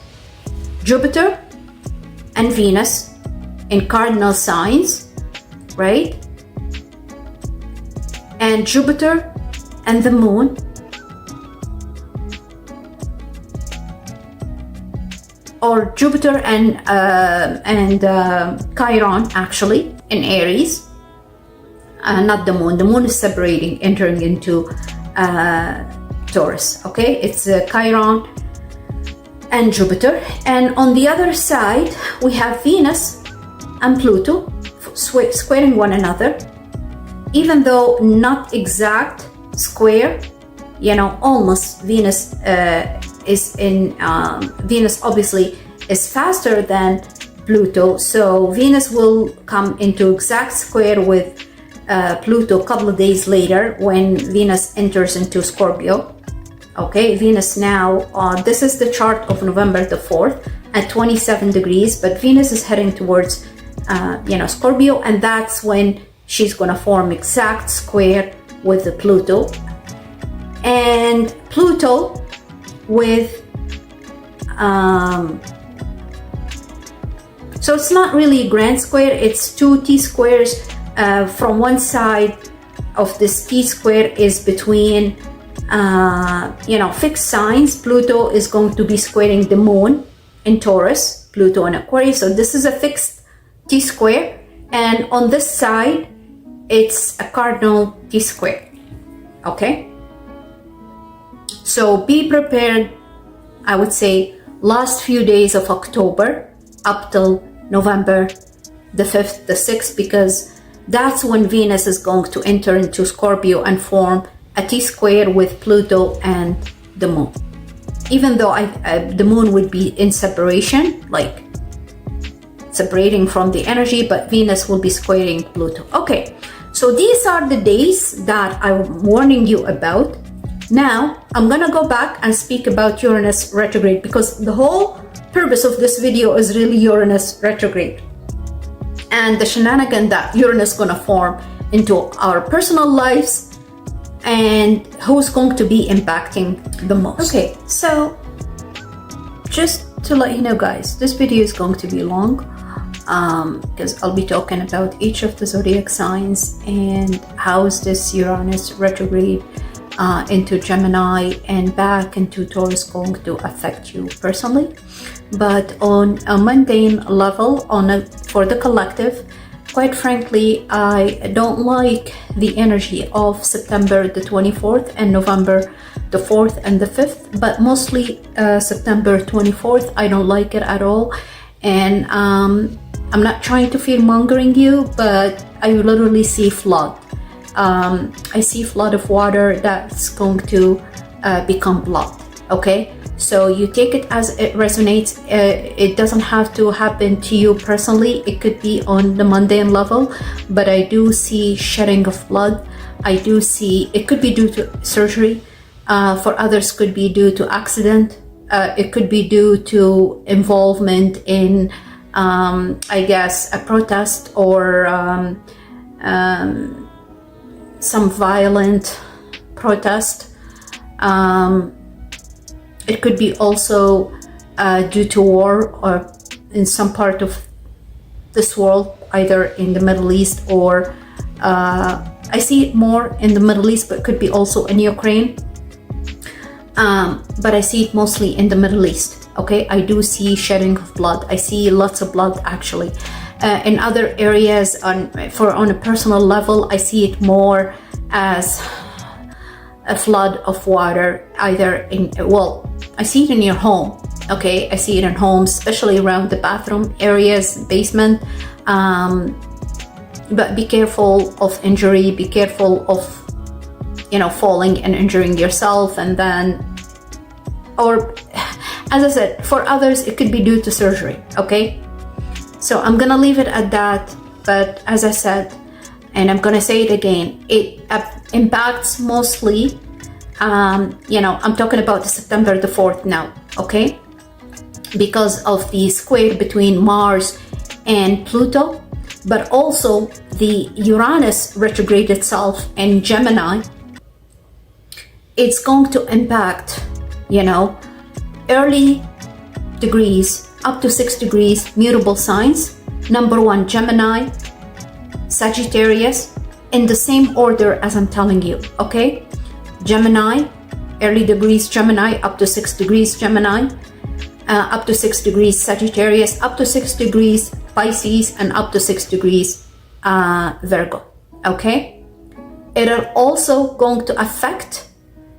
Jupiter and Venus in cardinal signs, right? And Jupiter and the moon or Jupiter and Chiron actually in Aries, not the moon. The moon is separating, entering into Taurus, okay? It's Chiron and Jupiter. And on the other side, we have Venus and Pluto squaring one another, even though not exact square, you know, almost. Venus is in Venus obviously is faster than Pluto, so Venus will come into exact square with Pluto a couple of days later when Venus enters into Scorpio, okay? Venus now, this is the chart of November the 4th at 27 degrees, but Venus is heading towards you know, Scorpio, and that's when she's gonna form exact square with the Pluto. And Pluto with so it's not really a grand square, it's two T-squares. From one side of this T-square is between you know, fixed signs. Pluto is going to be squaring the moon in Taurus, Pluto in Aquarius, so this is a fixed T-square, and on this side it's a cardinal T-square, okay? So be prepared, I would say, last few days of October up till November the 5th, the 6th, because that's when Venus is going to enter into Scorpio and form a T-square with Pluto and the moon. Even though the moon would be in separation, like separating from the energy, but Venus will be squaring Pluto. Okay, so these are the days that I'm warning you about. Now, I'm gonna go back and speak about Uranus retrograde, because the whole purpose of this video is really Uranus retrograde and the shenanigan that Uranus is gonna form into our personal lives and who's going to be impacting the most. Okay, so just to let you know, guys, this video is going to be long because I'll be talking about each of the zodiac signs and how is this Uranus retrograde into Gemini and back into Taurus going to affect you personally. But on a mundane level, for the collective, quite frankly, I don't like the energy of September the 24th and November the 4th and the 5th, but mostly September 24th, I don't like it at all. And I'm not trying to fear mongering you, but I literally see flood. I see flood of water that's going to become blood. Okay, so you take it as it resonates. It doesn't have to happen to you personally. It could be on the mundane level, but I do see shedding of blood. I do see it could be due to surgery. For others, could be due to accident. It could be due to involvement in, I guess, a protest or some violent protest. It could be also due to war or in some part of this world, either in the Middle East or I see it more in the Middle East, but it could be also in Ukraine. But I see it mostly in the Middle East. Okay, I do see shedding of blood. I see lots of blood actually. In other areas, on a personal level, I see it more as a flood of water, either I see it in your home. Okay, I see it in homes, especially around the bathroom areas, basement. But be careful of injury. Be careful of, falling and injuring yourself, and then, or as I said, for others it could be due to surgery. Okay, so I'm gonna leave it at that. But as I said, and I'm gonna say it again, it impacts mostly, I'm talking about September the 4th now, okay? Because of the square between Mars and Pluto, but also the Uranus retrograde itself in Gemini. It's going to impact, early degrees, up to 6 degrees, mutable signs. Number 1, Gemini, Sagittarius, in the same order as I'm telling you, okay? Gemini, early degrees Gemini, up to 6 degrees Gemini, up to 6 degrees Sagittarius, up to 6 degrees Pisces, and up to 6 degrees Virgo, okay? It are also going to affect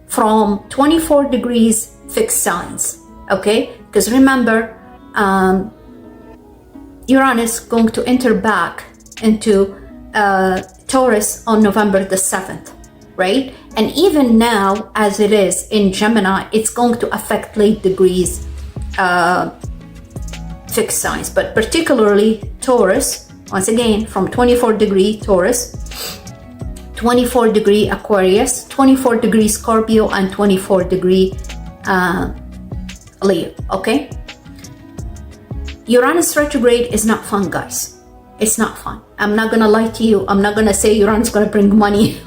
from 24 degrees fixed signs, okay? Because remember, Uranus going to enter back into Taurus on November the 7th, right? And even now, as it is in Gemini, it's going to affect late degrees fixed signs, but particularly Taurus, once again, from 24 degree Taurus, 24 degree Aquarius, 24 degree Scorpio, and 24 degree Leo, okay? Uranus retrograde is not fun, guys. It's not fun. I'm not gonna lie to you. I'm not gonna say Uranus is gonna bring money.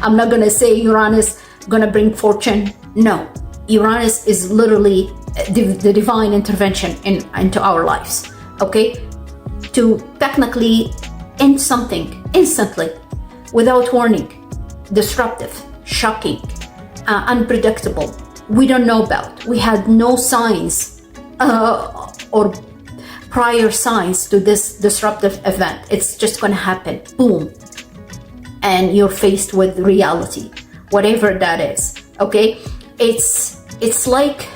I'm not gonna say Uranus is gonna bring fortune. No, Uranus is literally the divine intervention into our lives, okay? To technically end something instantly, without warning, disruptive, shocking, unpredictable. We don't know about. We had no signs or prior signs to this disruptive event. It's just gonna happen, boom, and you're faced with reality, whatever that is, okay? It's like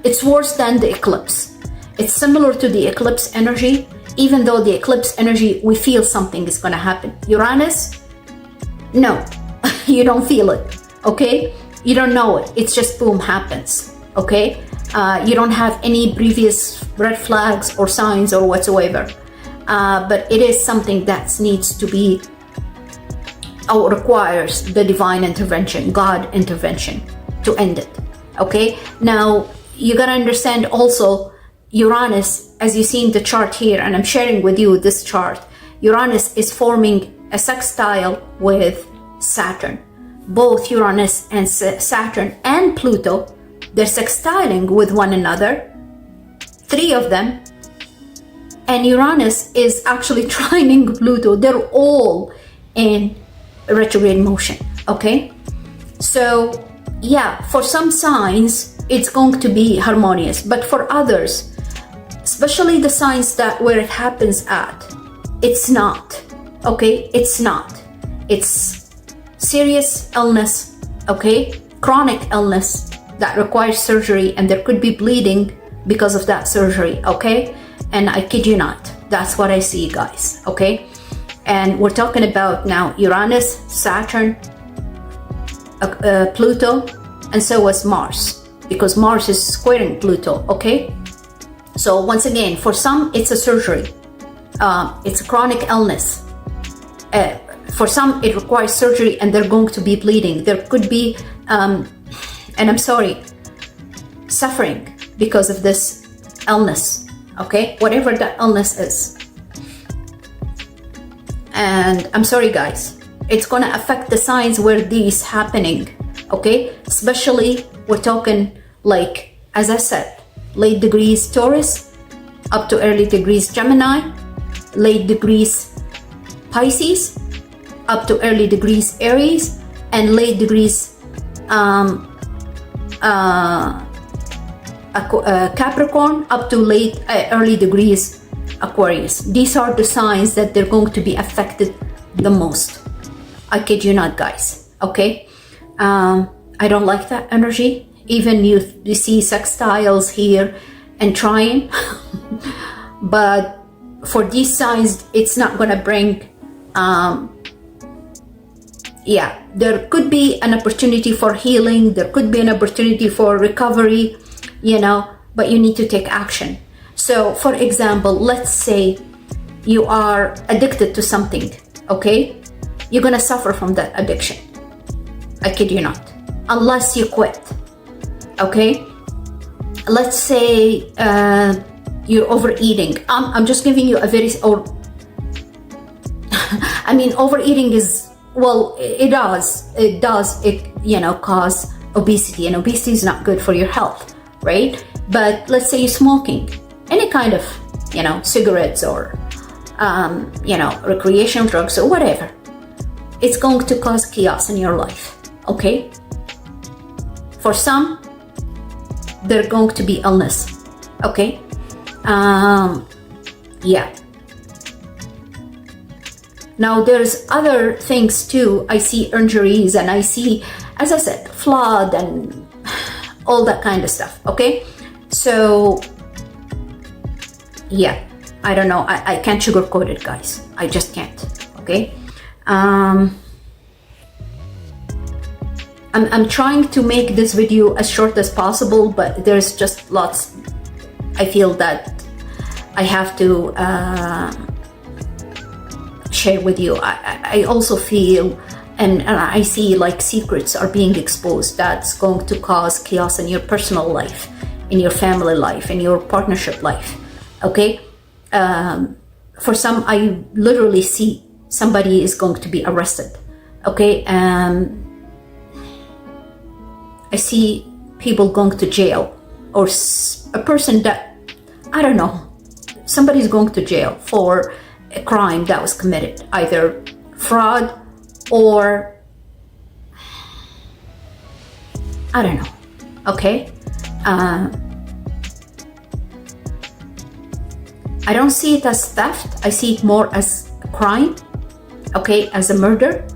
It's worse than the eclipse. It's similar to the eclipse energy, even though the eclipse energy, we feel something is going to happen. Uranus, no, you don't feel it, okay? You don't know it. It's just boom, happens, okay? You don't have any previous red flags or signs or whatsoever. But it is something that needs to be, or requires the divine intervention, God intervention to end it, okay? Now, you gotta understand also, Uranus, as you see in the chart here, and I'm sharing with you this chart, Uranus is forming a sextile with Saturn. Both Uranus and Saturn and Pluto, they're sextiling with one another, 3 of them, and Uranus is actually trining Pluto. They're all in retrograde motion, okay? So yeah, for some signs it's going to be harmonious, but for others, especially the signs that where it happens at, it's not, okay? It's not. It's serious illness, okay? Chronic illness that requires surgery, and there could be bleeding because of that surgery, okay? And I kid you not, that's what I see, guys, okay? And we're talking about now Uranus, Saturn, Pluto, and so was Mars, because Mars is squaring Pluto, okay? So once again, for some, it's a surgery. It's a chronic illness. For some, it requires surgery and they're going to be bleeding. There could be, and I'm sorry, suffering because of this illness, okay? Whatever that illness is. And I'm sorry, guys, it's gonna affect the signs where these happening, okay? Especially, we're talking like, as I said, late degrees Taurus, up to early degrees Gemini, late degrees Pisces, up to early degrees Aries, and late degrees Capricorn, up to early degrees Aquarius. These are the signs that they're going to be affected the most. I kid you not, guys, okay? I don't like that energy. Even you see sextiles here and trying, but for these signs, it's not gonna bring, yeah, there could be an opportunity for healing, there could be an opportunity for recovery, you know, but you need to take action. So, for example, let's say you are addicted to something, okay? You're gonna suffer from that addiction. I kid you not, unless you quit, okay? Let's say you're overeating. I'm just giving you a very, I mean, overeating is, well, it does, you know, cause obesity, and obesity is not good for your health, right? But let's say you're smoking, any kind of, you know, cigarettes or, you know, recreational drugs or whatever, it's going to cause chaos in your life, okay? For some, they're going to be illness, okay? Yeah. Now there's other things too. I see injuries, and I see, as I said, flood and all that kind of stuff, okay? So, yeah, I don't know. I can't sugarcoat it, guys. I just can't, okay? I'm trying to make this video as short as possible, but there's just lots. I feel that I have to share with you. I also feel, and I see like secrets are being exposed that's going to cause chaos in your personal life, in your family life, in your partnership life, okay? For some, I literally see somebody is going to be arrested, okay? I see people going to jail, or a person that, I don't know, somebody's going to jail for a crime that was committed, either fraud or, I don't know, okay? I don't see it as theft. I see it more as a crime, okay, as a murder,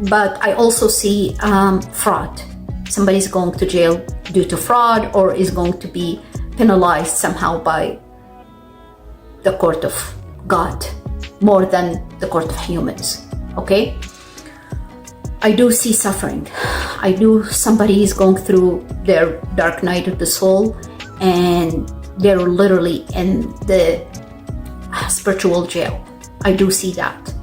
but I also see fraud. Somebody's going to jail due to fraud, or is going to be penalized somehow by the court of God more than the court of humans. Okay, I do see suffering. I do, somebody is going through their dark night of the soul and they're literally in the spiritual jail. I do see that.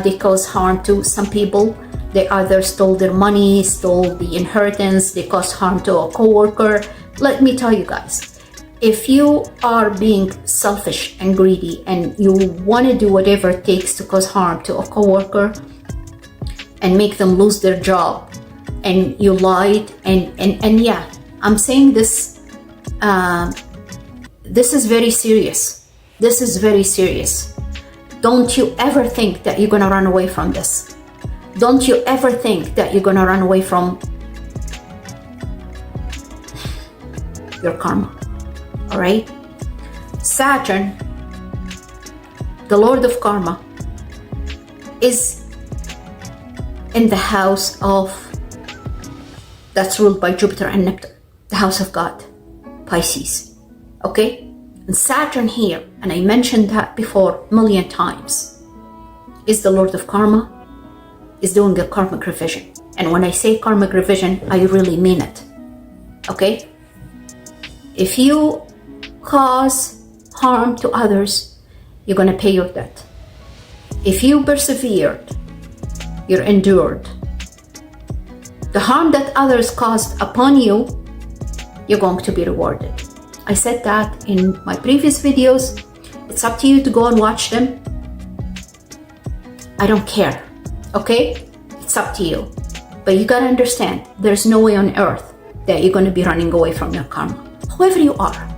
They cause harm to some people. They either stole their money, stole the inheritance, they cause harm to a co-worker. Let me tell you guys, if you are being selfish and greedy and you want to do whatever it takes to cause harm to a co-worker and make them lose their job, and you lied, and yeah, I'm saying this, this is very serious. This is very serious. Don't you ever think that you're gonna run away from this. Don't you ever think that you're gonna run away from your karma, all right? Saturn, the Lord of Karma, is in the house of, that's ruled by Jupiter and Neptune, the house of God, Pisces, okay? And Saturn here, and I mentioned that before a million times, is the Lord of Karma, is doing a karmic revision. And when I say karmic revision, I really mean it, okay? If you cause harm to others, you're gonna pay your debt. If you persevered, you endured. The harm that others caused upon you, you're going to be rewarded. I said that in my previous videos. It's up to you to go and watch them. I don't care, okay? It's up to you. But you gotta understand, there's no way on earth that you're gonna be running away from your karma, whoever you are.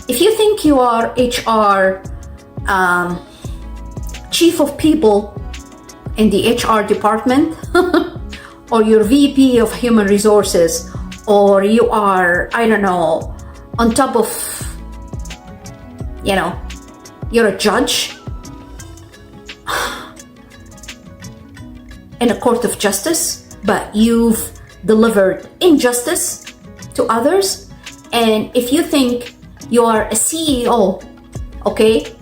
If you think you are HR chief of people in the HR department, or you're VP of human resources, or you are, I don't know, on top of, you know, you're a judge in a court of justice, but you've delivered injustice to others, and if you think you are a CEO, okay,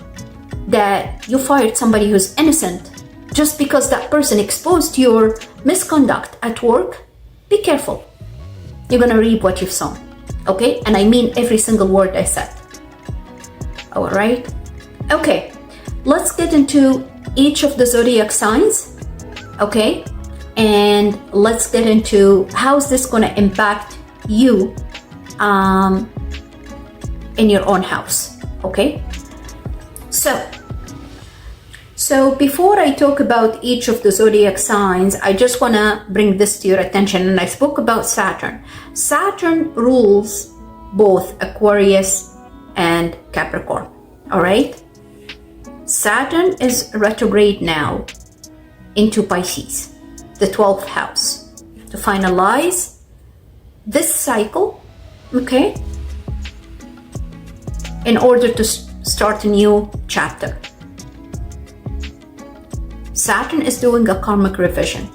that you fired somebody who's innocent just because that person exposed your misconduct at work, be careful. You're gonna reap what you've sown, okay? And I mean every single word I said. All right? Okay, let's get into each of the zodiac signs, okay? And let's get into how's this gonna impact you in your own house, okay? So before I talk about each of the zodiac signs, I just want to bring this to your attention, and I spoke about Saturn. Saturn rules both Aquarius and Capricorn, all right? Saturn is retrograde now into Pisces, the 12th house, to finalize this cycle, okay? In order to start a new chapter. Saturn is doing a karmic revision,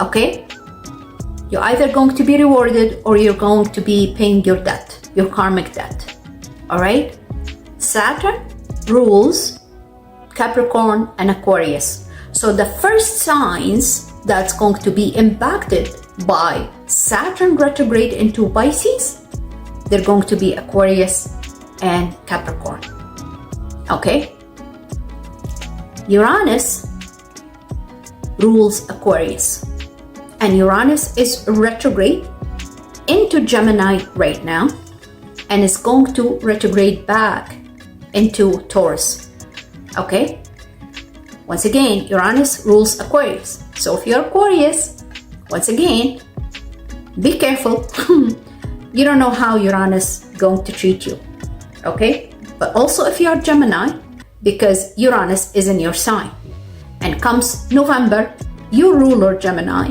okay? You're either going to be rewarded or you're going to be paying your debt, your karmic debt, all right? Saturn rules Capricorn and Aquarius. So the first signs that's going to be impacted by Saturn retrograde into Pisces, they're going to be Aquarius and Capricorn, okay? Uranus rules Aquarius, and Uranus is retrograde into Gemini right now and is going to retrograde back into Taurus, okay? Once again, Uranus rules Aquarius. So if you're Aquarius, once again, be careful. You don't know how Uranus is going to treat you, okay? But also if you're Gemini, because Uranus is in your sign. And comes November, your ruler Gemini,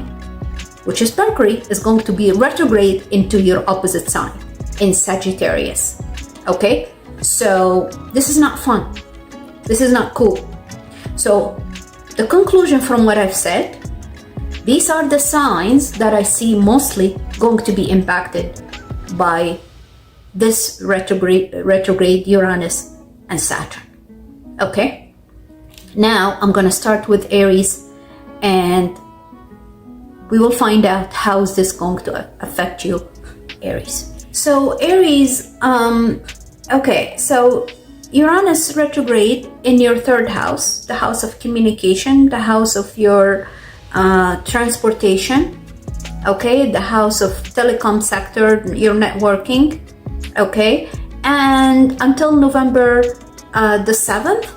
which is Mercury, is going to be retrograde into your opposite sign in Sagittarius, okay? So this is not fun. This is not cool. So the conclusion from what I've said, these are the signs that I see mostly going to be impacted by this retrograde Uranus and Saturn. Okay, now I'm gonna start with Aries, and we will find out how is this going to affect you, Aries. So Aries, okay, so Uranus retrograde in your third house, the house of communication, the house of your transportation, okay, the house of telecom sector, your networking, okay, and until November the 7th,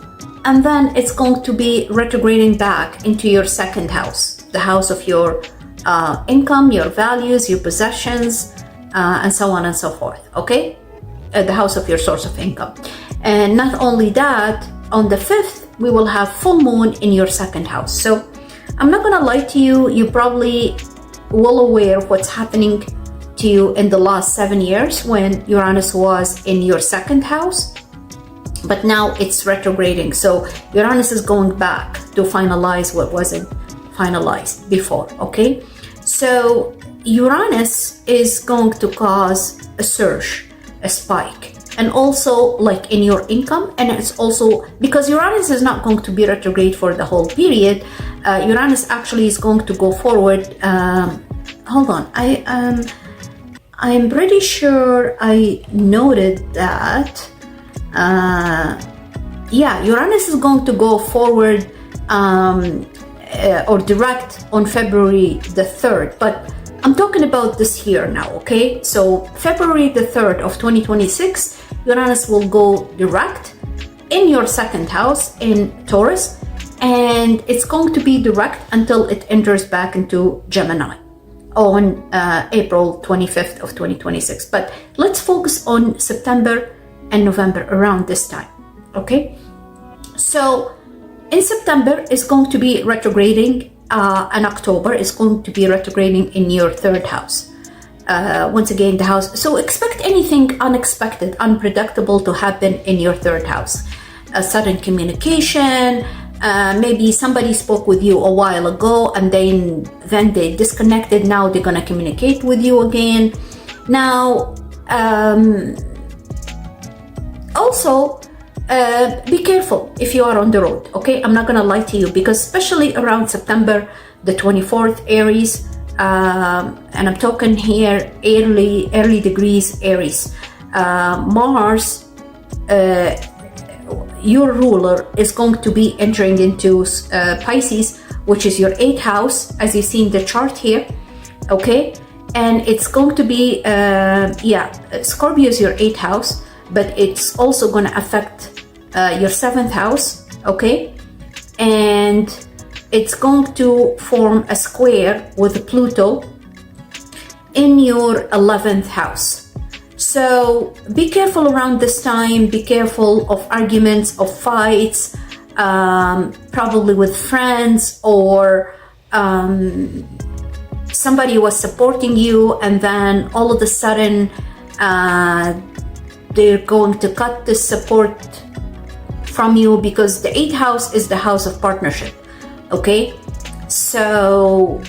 and then it's going to be retrograding back into your second house, the house of your income, your values, your possessions, and so on and so forth, okay, the house of your source of income. And not only that, on the 5th we will have full moon in your second house. So I'm not gonna lie to you, you probably well aware of what's happening to you in the last 7 years when Uranus was in your second house, but now it's retrograding. So Uranus is going back to finalize what wasn't finalized before, okay? So Uranus is going to cause a surge, a spike, and also like in your income. And it's also because Uranus is not going to be retrograde for the whole period. Uranus actually is going to go forward. Hold on, I'm pretty sure I noted that. Yeah, Uranus is going to go forward or direct on February the 3rd, but I'm talking about this here now, okay? So February the 3rd of 2026, Uranus will go direct in your second house in Taurus, and it's going to be direct until it enters back into Gemini on April 25th of 2026. But let's focus on September and November around this time, okay? So in September it's going to be retrograding, and October is going to be retrograding in your third house. Once again, the house, so expect anything unexpected, unpredictable to happen in your third house. A sudden communication, maybe somebody spoke with you a while ago and then they disconnected, now they're gonna communicate with you again. Now, also, be careful if you are on the road, okay? I'm not gonna lie to you, because especially around September the 24th, Aries, and I'm talking here early degrees Aries, Mars, your ruler, is going to be entering into Pisces, which is your 8th house, as you see in the chart here, okay? And it's going to be, Scorpio is your 8th house, but it's also going to affect your 7th house, okay? And it's going to form a square with Pluto in your 11th house. So be careful around this time, be careful of arguments, of fights, probably with friends, or somebody was supporting you and then all of a sudden they're going to cut this support from you, because the 8th house is the house of partnership, okay? So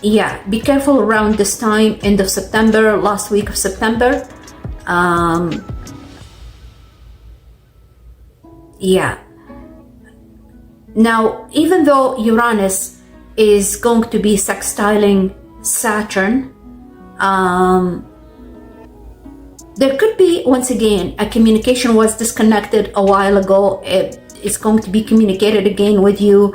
yeah, be careful around this time, end of September, last week of September. Yeah. Now, even though Uranus is going to be sextiling Saturn, there could be, once again, a communication was disconnected a while ago. It's going to be communicated again with you.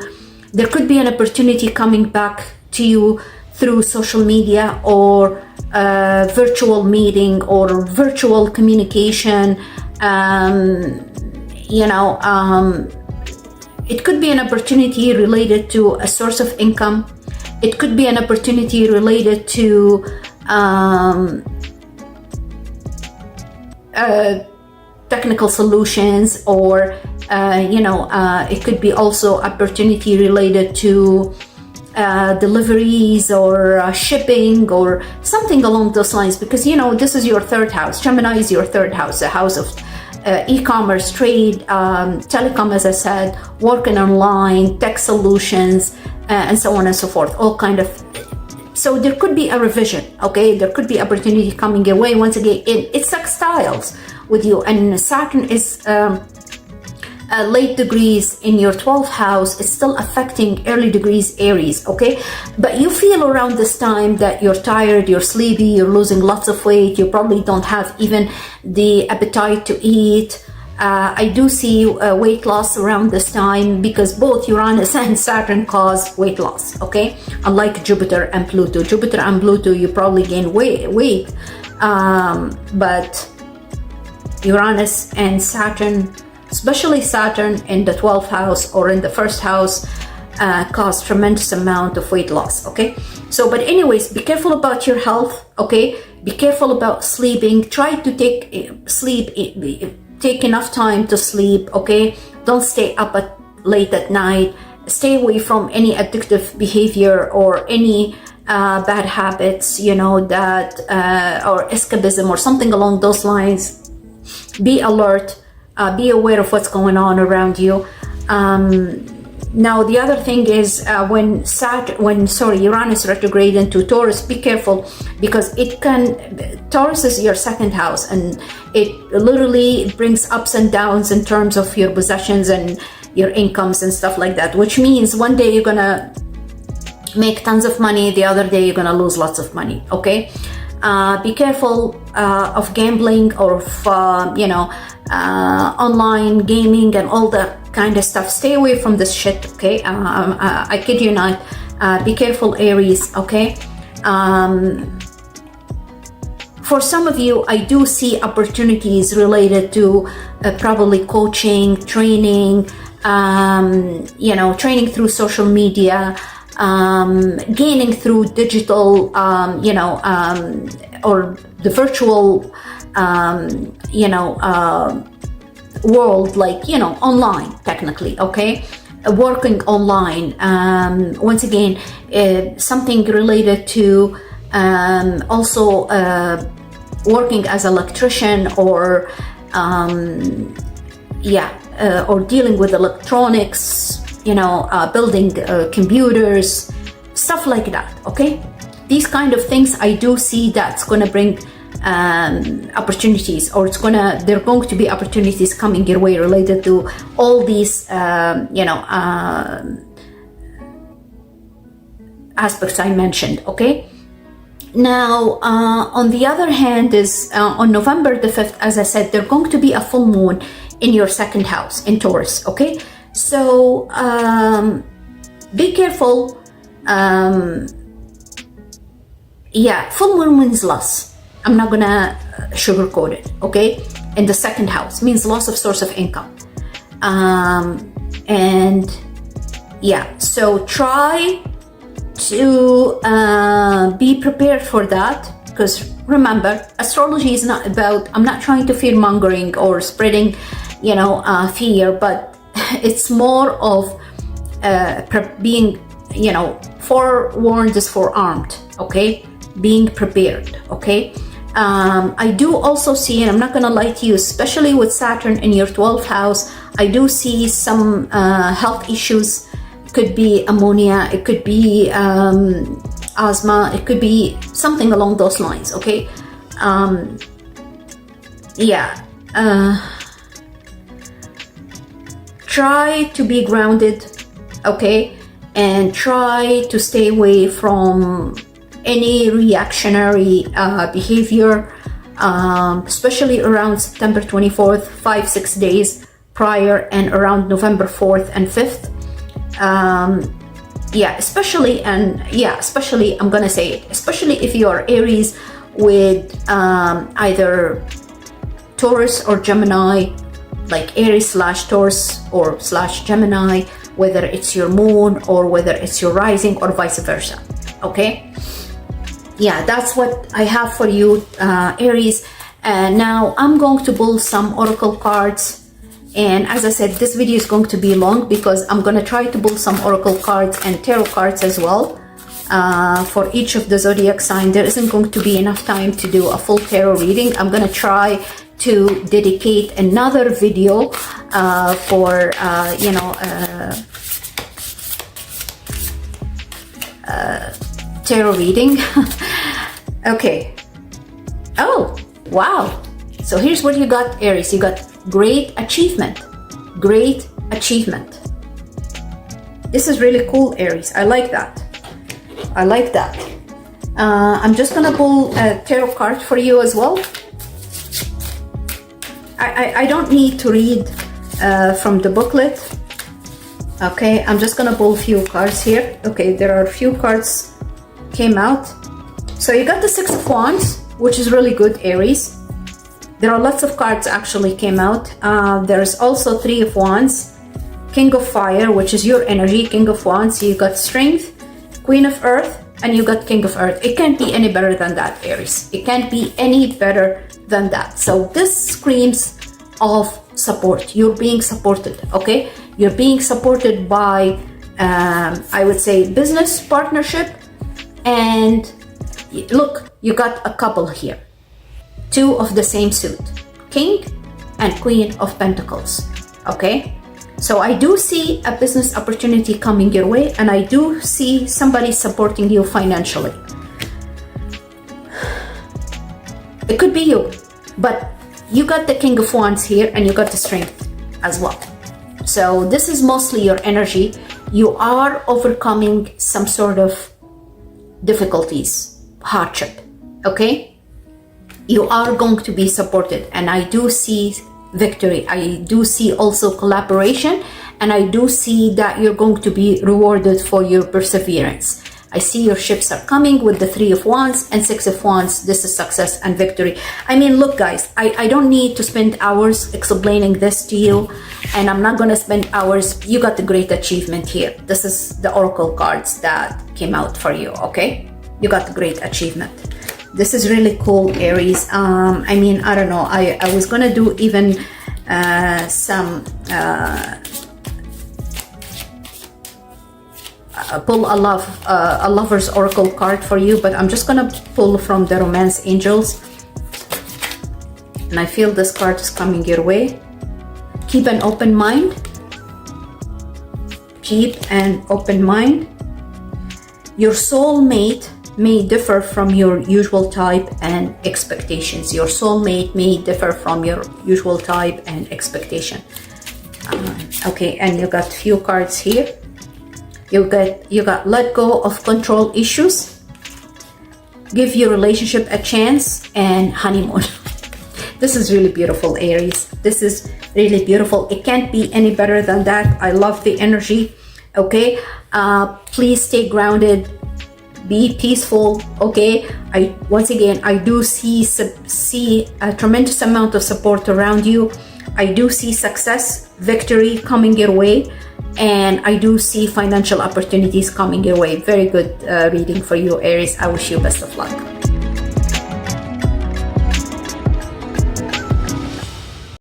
There could be an opportunity coming back to you through social media or virtual meeting or virtual communication. It could be an opportunity related to a source of income. It could be an opportunity related to technical solutions, or it could be also opportunity related to deliveries or shipping or something along those lines, because this is your third house. Gemini is your third house, a house of e-commerce, trade, telecom, as I said, working online, tech solutions, and so on and so forth. All kind of So there could be a revision, okay? There could be opportunity coming your way. Once again, it's sextiles with you, and Saturn is late degrees in your 12th house. It's still affecting early degrees Aries, okay? But you feel around this time that you're tired, you're sleepy, you're losing lots of weight, you probably don't have even the appetite to eat. I do see weight loss around this time because both Uranus and Saturn cause weight loss, okay? Unlike Jupiter and Pluto. Jupiter and Pluto, you probably gain weight, but Uranus and Saturn, especially Saturn in the 12th house or in the first house, cause tremendous amount of weight loss, okay? So, but anyways, be careful about your health, okay? Be careful about sleeping. Try to take enough time to sleep, okay? Don't stay up late at night. Stay away from any addictive behavior or any bad habits, you know, that or escapism or something along those lines. Be alert. Be aware of what's going on around you. Now, the other thing is when Uranus retrograde into Taurus, be careful because Taurus is your second house, and it literally brings ups and downs in terms of your possessions and your incomes and stuff like that, which means one day you're gonna make tons of money, the other day you're gonna lose lots of money, okay? Be careful of gambling or of, online gaming and all that kind of stuff. Stay away from this shit, okay? I kid you not. Be careful, Aries, okay? For some of you, I do see opportunities related to probably coaching, training, training through social media, gaining through digital, or the virtual, world, like, online, technically, okay? Working online. Once again, something related to also working as an electrician or or dealing with electronics, building computers, stuff like that, okay? These kind of things, I do see that's going to bring opportunities, or they're going to be opportunities coming your way related to all these aspects I mentioned, okay? Now, on the other hand is on November the 5th, as I said, there's going to be a full moon in your second house in Taurus, okay? So be careful. Full moon means loss. I'm not gonna sugarcoat it, okay? In the second house means loss of source of income. So try to be prepared for that, because remember, astrology is not about, I'm not trying to fear mongering or spreading, fear, but it's more of being, forewarned is forearmed, okay? Being prepared, okay? I do also see, and I'm not gonna lie to you, especially with Saturn in your 12th house, I do see some health issues. It could be ammonia, it could be asthma, it could be something along those lines, okay? Try to be grounded, okay? And try to stay away from any reactionary behavior, especially around September 24th, 5-6 days prior, and around November 4th and 5th. Especially I'm gonna say it, especially if you are Aries with either Taurus or Gemini, like Aries / Taurus or / Gemini, whether it's your moon or whether it's your rising or vice versa, okay? That's what I have for you, Aries. Now I'm going to pull some oracle cards, and as I said, this video is going to be long because I'm going to try to pull some oracle cards and tarot cards as well for each of the zodiac sign. There isn't going to be enough time to do a full tarot reading. I'm going to try to dedicate another video for tarot reading. Okay. Oh, wow. So here's what you got, Aries. You got great achievement. Great achievement. This is really cool, Aries. I like that. I like that. I'm just gonna pull a tarot card for you as well. I don't need to read from the booklet. Okay, I'm just gonna pull a few cards here. Okay, there are a few cards came out. So you got the Six of Wands, which is really good, Aries. There are lots of cards actually came out. There's also Three of Wands, King of Fire, which is your energy, King of Wands. You got Strength, Queen of Earth, and you got King of Earth. It can't be any better than that, Aries. It can't be any better than that. So this screams of support. You're being supported, okay? You're being supported by, I would say, business partnership. And look, you got a couple here. Two of the same suit, King and Queen of Pentacles, okay? So I do see a business opportunity coming your way, and I do see somebody supporting you financially. It could be you, but you got the King of Wands here, and you got the Strength as well. So this is mostly your energy. You are overcoming some sort of difficulties, hardship, okay? You are going to be supported, and I do see victory. I do see also collaboration, and I do see that you're going to be rewarded for your perseverance. I see your ships are coming with the Three of Wands and Six of Wands. This is success and victory. I mean, look, guys, I don't need to spend hours explaining this to you, and I'm not going to spend hours. You got the great achievement here. This is the oracle cards that came out for you, okay? You got the great achievement. This is really cool, Aries. I mean, I don't know. I was going to do even some... pull a lover's oracle card for you, but I'm just gonna pull from the romance angels, and I feel this card is coming your way. Keep an open mind. Keep an open mind. Your soulmate may differ from your usual type and expectations. Your soulmate may differ from your usual type and expectation. Okay, and you got few cards here. You got let go of control issues, give your relationship a chance, and honeymoon. This is really beautiful, Aries. This is really beautiful. It can't be any better than that. I love the energy, okay? Please stay grounded, be peaceful, okay? Once again, I do see a tremendous amount of support around you. I do see success, victory coming your way. And I do see financial opportunities coming your way. Very good reading for you, Aries. I wish you best of luck.